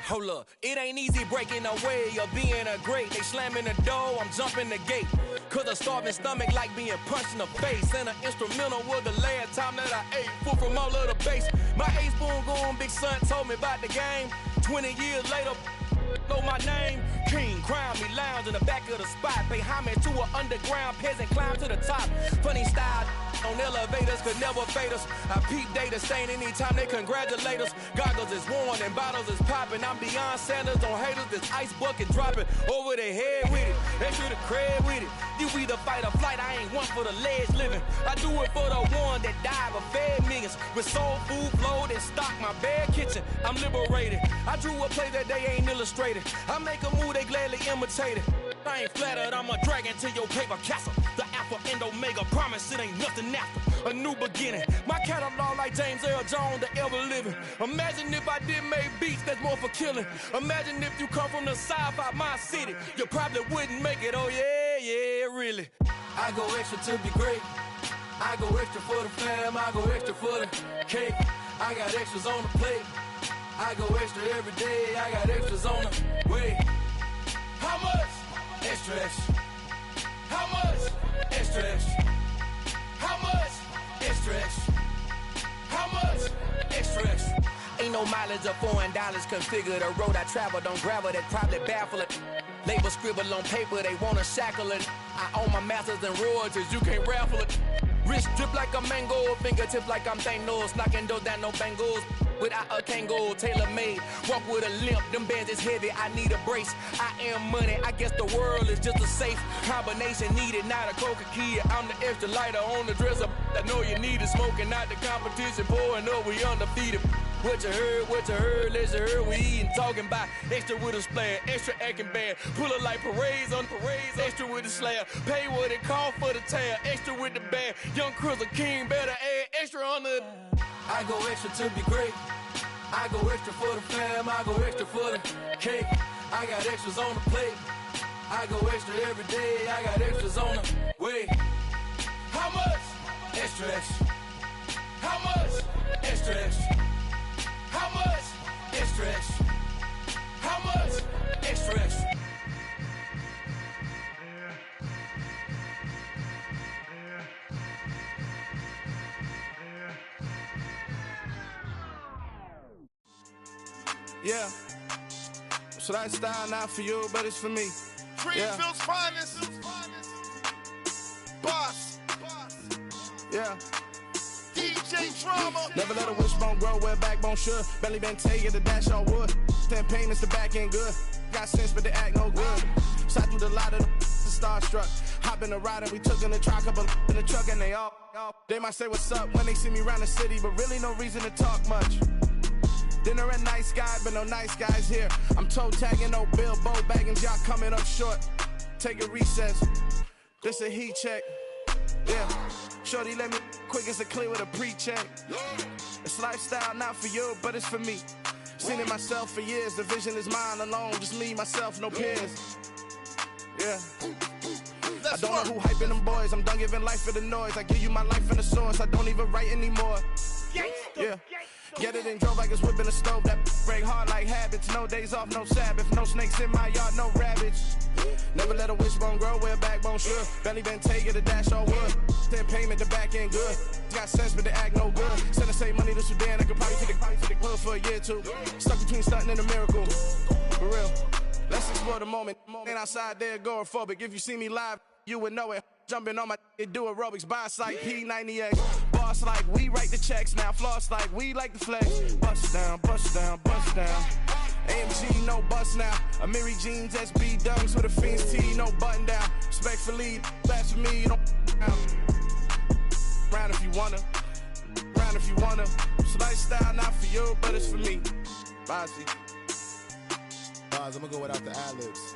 Hold up, it ain't easy breaking away or being a great. They slamming the door, I'm jumping the gate. Cause a starving stomach like being punched in the face. And an instrumental was the last time that I ate food from all of the base. My A-spoon going, big son told me about the game. 20 years later, know my name. King, crown me, lounge in the back of the spot. Pay homage to an underground peasant, climb to the top. Funny style on elevators could never fade us. I peep data stain anytime they congratulate us. Goggles is worn and bottles is popping. I'm beyond Sanders on haters. This ice bucket dropping over their head with it. They should have Craig with it. You either fight or flight. I ain't one for the ledge living. I do it for the one that died but fed millions. With soul food flowed and stocked my bare kitchen. I'm liberated. I drew a play that they ain't illustrated. I make a move they gladly imitate it. I ain't flattered, I'm a dragon to your paper castle. The Alpha and Omega, promise it ain't nothing after. A new beginning, my catalog like James Earl Jones, the ever living. Imagine if I did make beats that's more for killing. Imagine if you come from the south out my city. You probably wouldn't make it, oh yeah, yeah, really. I go extra to be great. I go extra for the fam, I go extra for the cake. I got extras on the plate. I go extra every day, I got extras on the way. How much? Extra, extra. How much? Extra, extra. How much? Extra, extra. How much? Extra, extra. Ain't no mileage of $4 configure the road I travel. Don't gravel that probably baffle it. Label scribble on paper, they wanna shackle it. I own my masters and royalties, you can't raffle it. Wrist drip like a mango, fingertips like I'm Thanos. Knocking those down, no bangles. Without a Kango, tailor-made. Walk with a limp, them bands is heavy, I need a brace. I am money, I guess the world is just a safe combination needed, not a coca key. I'm the extra lighter on the dresser. I know you need it, smoking out the competition, pouring up, we undefeated. What you heard, let's hear we eatin', talking about extra with a splash, extra acting bad, pull it like parades on parades, extra with the slab, pay what it cost for the tab, extra with the bag, young Crizzle King better add extra on the. I go extra to be great, I go extra for the fam, I go extra for the cake, I got extras on the plate, I go extra every day, I got extras on the way. How much? Extra, extra. How much? Extra, extra. How much? Extra, extra. How much? Extra, extra. Yeah. So that style not for you, but it's for me. Greenfield's finest. Boss. Yeah. DJ Drama. Never let a wishbone grow where backbone should. Belly been take it, the dash all wood. 10 payments, the back end good. Got sense, but they act no good. Shot through the lot of the starstruck. Hop in the ride and we took in the truck, couple in the truck and they all. They might say what's up when they see me around the city, but really no reason to talk much. Dinner at nice guy, but no nice guys here. I'm toe tagging, no Bilbo Baggins, y'all coming up short. Take a recess. This a heat check. Yeah. Shorty let me quick as a clear with a pre-check. It's lifestyle not for you, but it's for me. Seen it myself for years. The vision is mine alone. Just me, myself, no peers. Yeah. I don't know who hyping them boys. I'm done giving life for the noise. I give you my life in the source. I don't even write anymore. Yeah. Get it and drove like it's whipping a stove. That break hard like habits. No days off, no Sabbath. No snakes in my yard, no rabbits. Never let a wishbone grow where backbone should. Belly been taking the dash all wood. 10 payment, the back end good. Got sense, but they act no good. Send the same money to Sudan. I could probably take the hood. for a year or two. Stuck between stunting and a miracle. For real. Let's explore the moment. Ain't outside there agoraphobic. If you see me live, you would know it. Jumping on my do aerobics, by sight, P90X. Boss like we write the checks now. Floss like we like the flex. Bust down, bust down, bust down. AMG, no bust now. Amiri jeans, SB dunks with a Fiends T, no button down. Respectfully, blasphemy, you don't down. Round if you wanna, round if you wanna. It's lifestyle, not for you, but it's for me. Bossy. Bars, I'm gonna go without the ad-libs.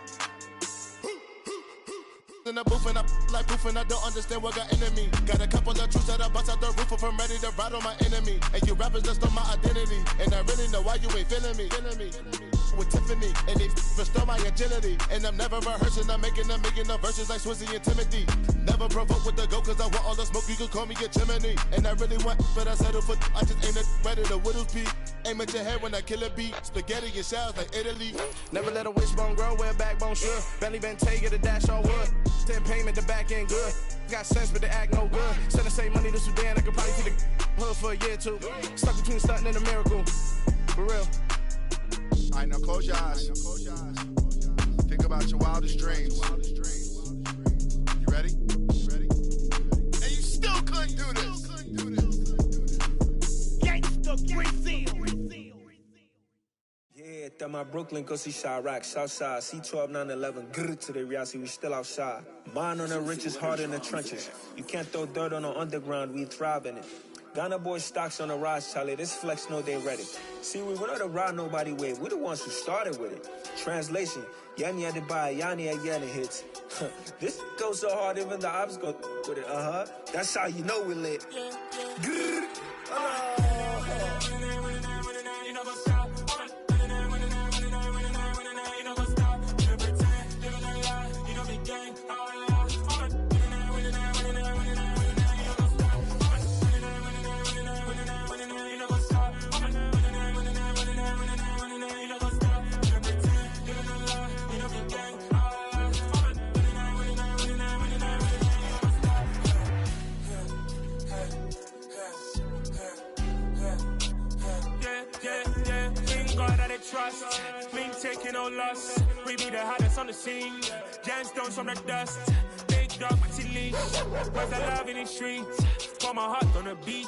In the booth and I like proof and I don't understand what got into me. Got a couple of truths that I bust out the roof if I'm ready to ride on my enemy. And you rappers just on my identity. And I really know why you ain't feeling me. With Tiffany, and they restore my agility. And I'm never rehearsing, I'm making a million of verses like Swizzy and Timothy. Never provoke with the go, cause I want all the smoke, you can call me a chimney. And I really want, but I settle for, I just ain't ready to whittles peak. Aim at your head when I kill a beat. Spaghetti and shells like Italy. Never let a wishbone grow where a backbone should. Bentley Bentay, get a dash all wood. 10 payment, the back end good. Got sense, but the act no good. Send the same money to Sudan, I could probably see the hood for a year or two. Stuck between stunting and a miracle. For real. All right, now close your eyes. Think about your wildest dreams. You ready? And you still couldn't do this. Gangsta Brazil. Yeah, that my Brooklyn, go see Chirac, Southside, C12, 911, grrr to the reality, we still outside. Mine on the richest, heart in the trenches. You can't throw dirt on the underground, we thrive in it. Ghana boys stocks on the rise, Charlie, this flex know they ready. See, we went on the ride nobody with, we the ones who started with it. Translation, Yanni had to buy, Yanni had Yanni hits. This goes so hard, even the ops go with it, That's how you know we lit. Grrr. Trust, we ain't taking no loss. We be the hottest on the scene. Gemstones from the dust. Big dog, pretty leash. Where's the love in the streets? Pour my heart on the beat.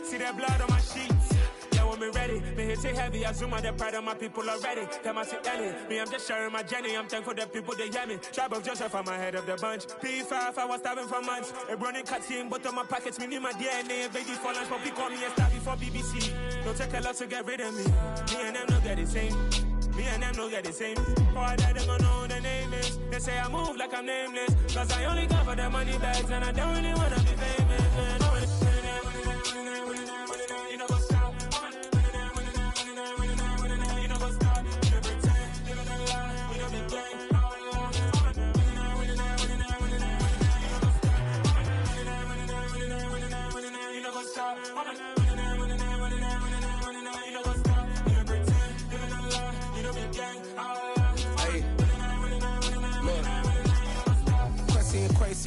See that blood on my sheets. Yeah, when me ready, me hit it heavy. I zoom out the pride of my people already. Them I see Ellie. Me, I'm just sharing my journey. I'm thankful that people they hear me. Tribe of Joseph, I'm ahead of the bunch. P5, I was starving for months. A running cuts in, but on my pockets, me need my DNA. And baby for lunch, but we call me a star before BBC. Don't take a lot to get rid of me. Me and them no get the same. Me and them no get the same. Boy, that they gonna know who the name is. They say I move like I'm nameless. Cause I only come for the money bags. And I don't really wanna be famous, man.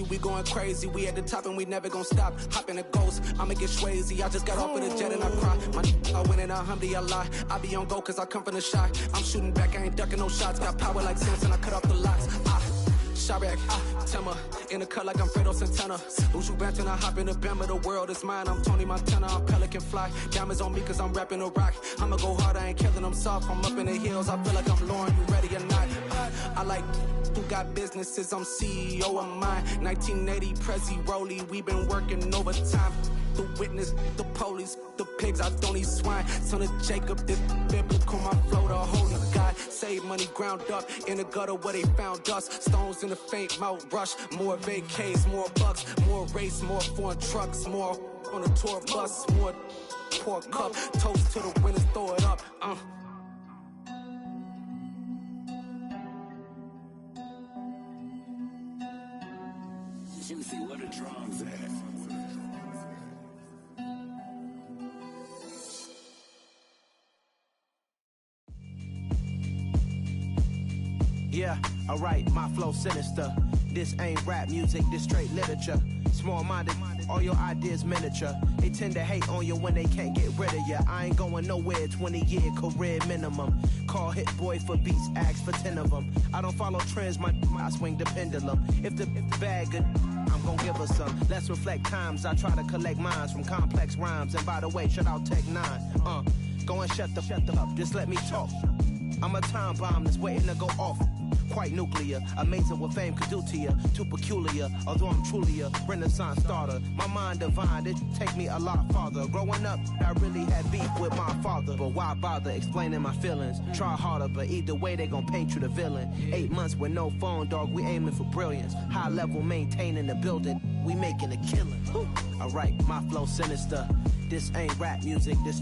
We going crazy, we at the top and we never gonna stop. Hop in a ghost, I'ma get swayzy. I just got off of the jet and I cry. I win in a Humvee, I lie. I be on go cause I come from the shot. I'm shooting back, I ain't ducking no shots. Got power like Samson, I cut off the locks. Chirac, Tema, in the cut like I'm Fredo Santana. Usual Banton, I hop in the Bama, the world is mine. I'm Tony Montana, I'm Pelican Fly. Diamonds on me cause I'm rapping a rock. I'ma go hard, I ain't killing them soft. I'm up in the hills, I feel like I'm Lauren, you ready or not? I like who got businesses, I'm CEO of mine. 1980 Prezi Rolly, we been working overtime. The witness, the police, the pigs, I don't eat swine. Son of Jacob, this biblical, my flow, the holy God. Save money ground up in the gutter where they found us. Stones in the faint Mount Rush. More vacays, more bucks, more race, more foreign trucks, more on a tour bus, more pour cup. Toast to the winners, throw it up. Let me see what the drums at. Yeah, alright, my flow sinister. This ain't rap music, this straight literature. Small-minded, All your ideas miniature. They tend to hate on you when they can't get rid of you. I ain't going nowhere, 20-year career minimum. Call Hit Boy for beats, ask for 10 of them. I don't follow trends, I swing the pendulum. If the bag good, I'm gon' give her some. Let's reflect times, I try to collect minds from complex rhymes. And by the way, shout out Tech 9. Go and shut the up, just let me talk. I'm a time bomb that's waiting to go off. Quite nuclear, amazing what fame could do to you. Too peculiar, although I'm truly a renaissance starter. My mind divine, it take me a lot farther. Growing up, I really had beef with my father. But why bother explaining my feelings? Try harder, but either way they gon' paint you the villain. 8 months with no phone, dog, we aiming for brilliance. High level maintaining the building, we making a killing. Alright, my flow sinister. This ain't rap music, this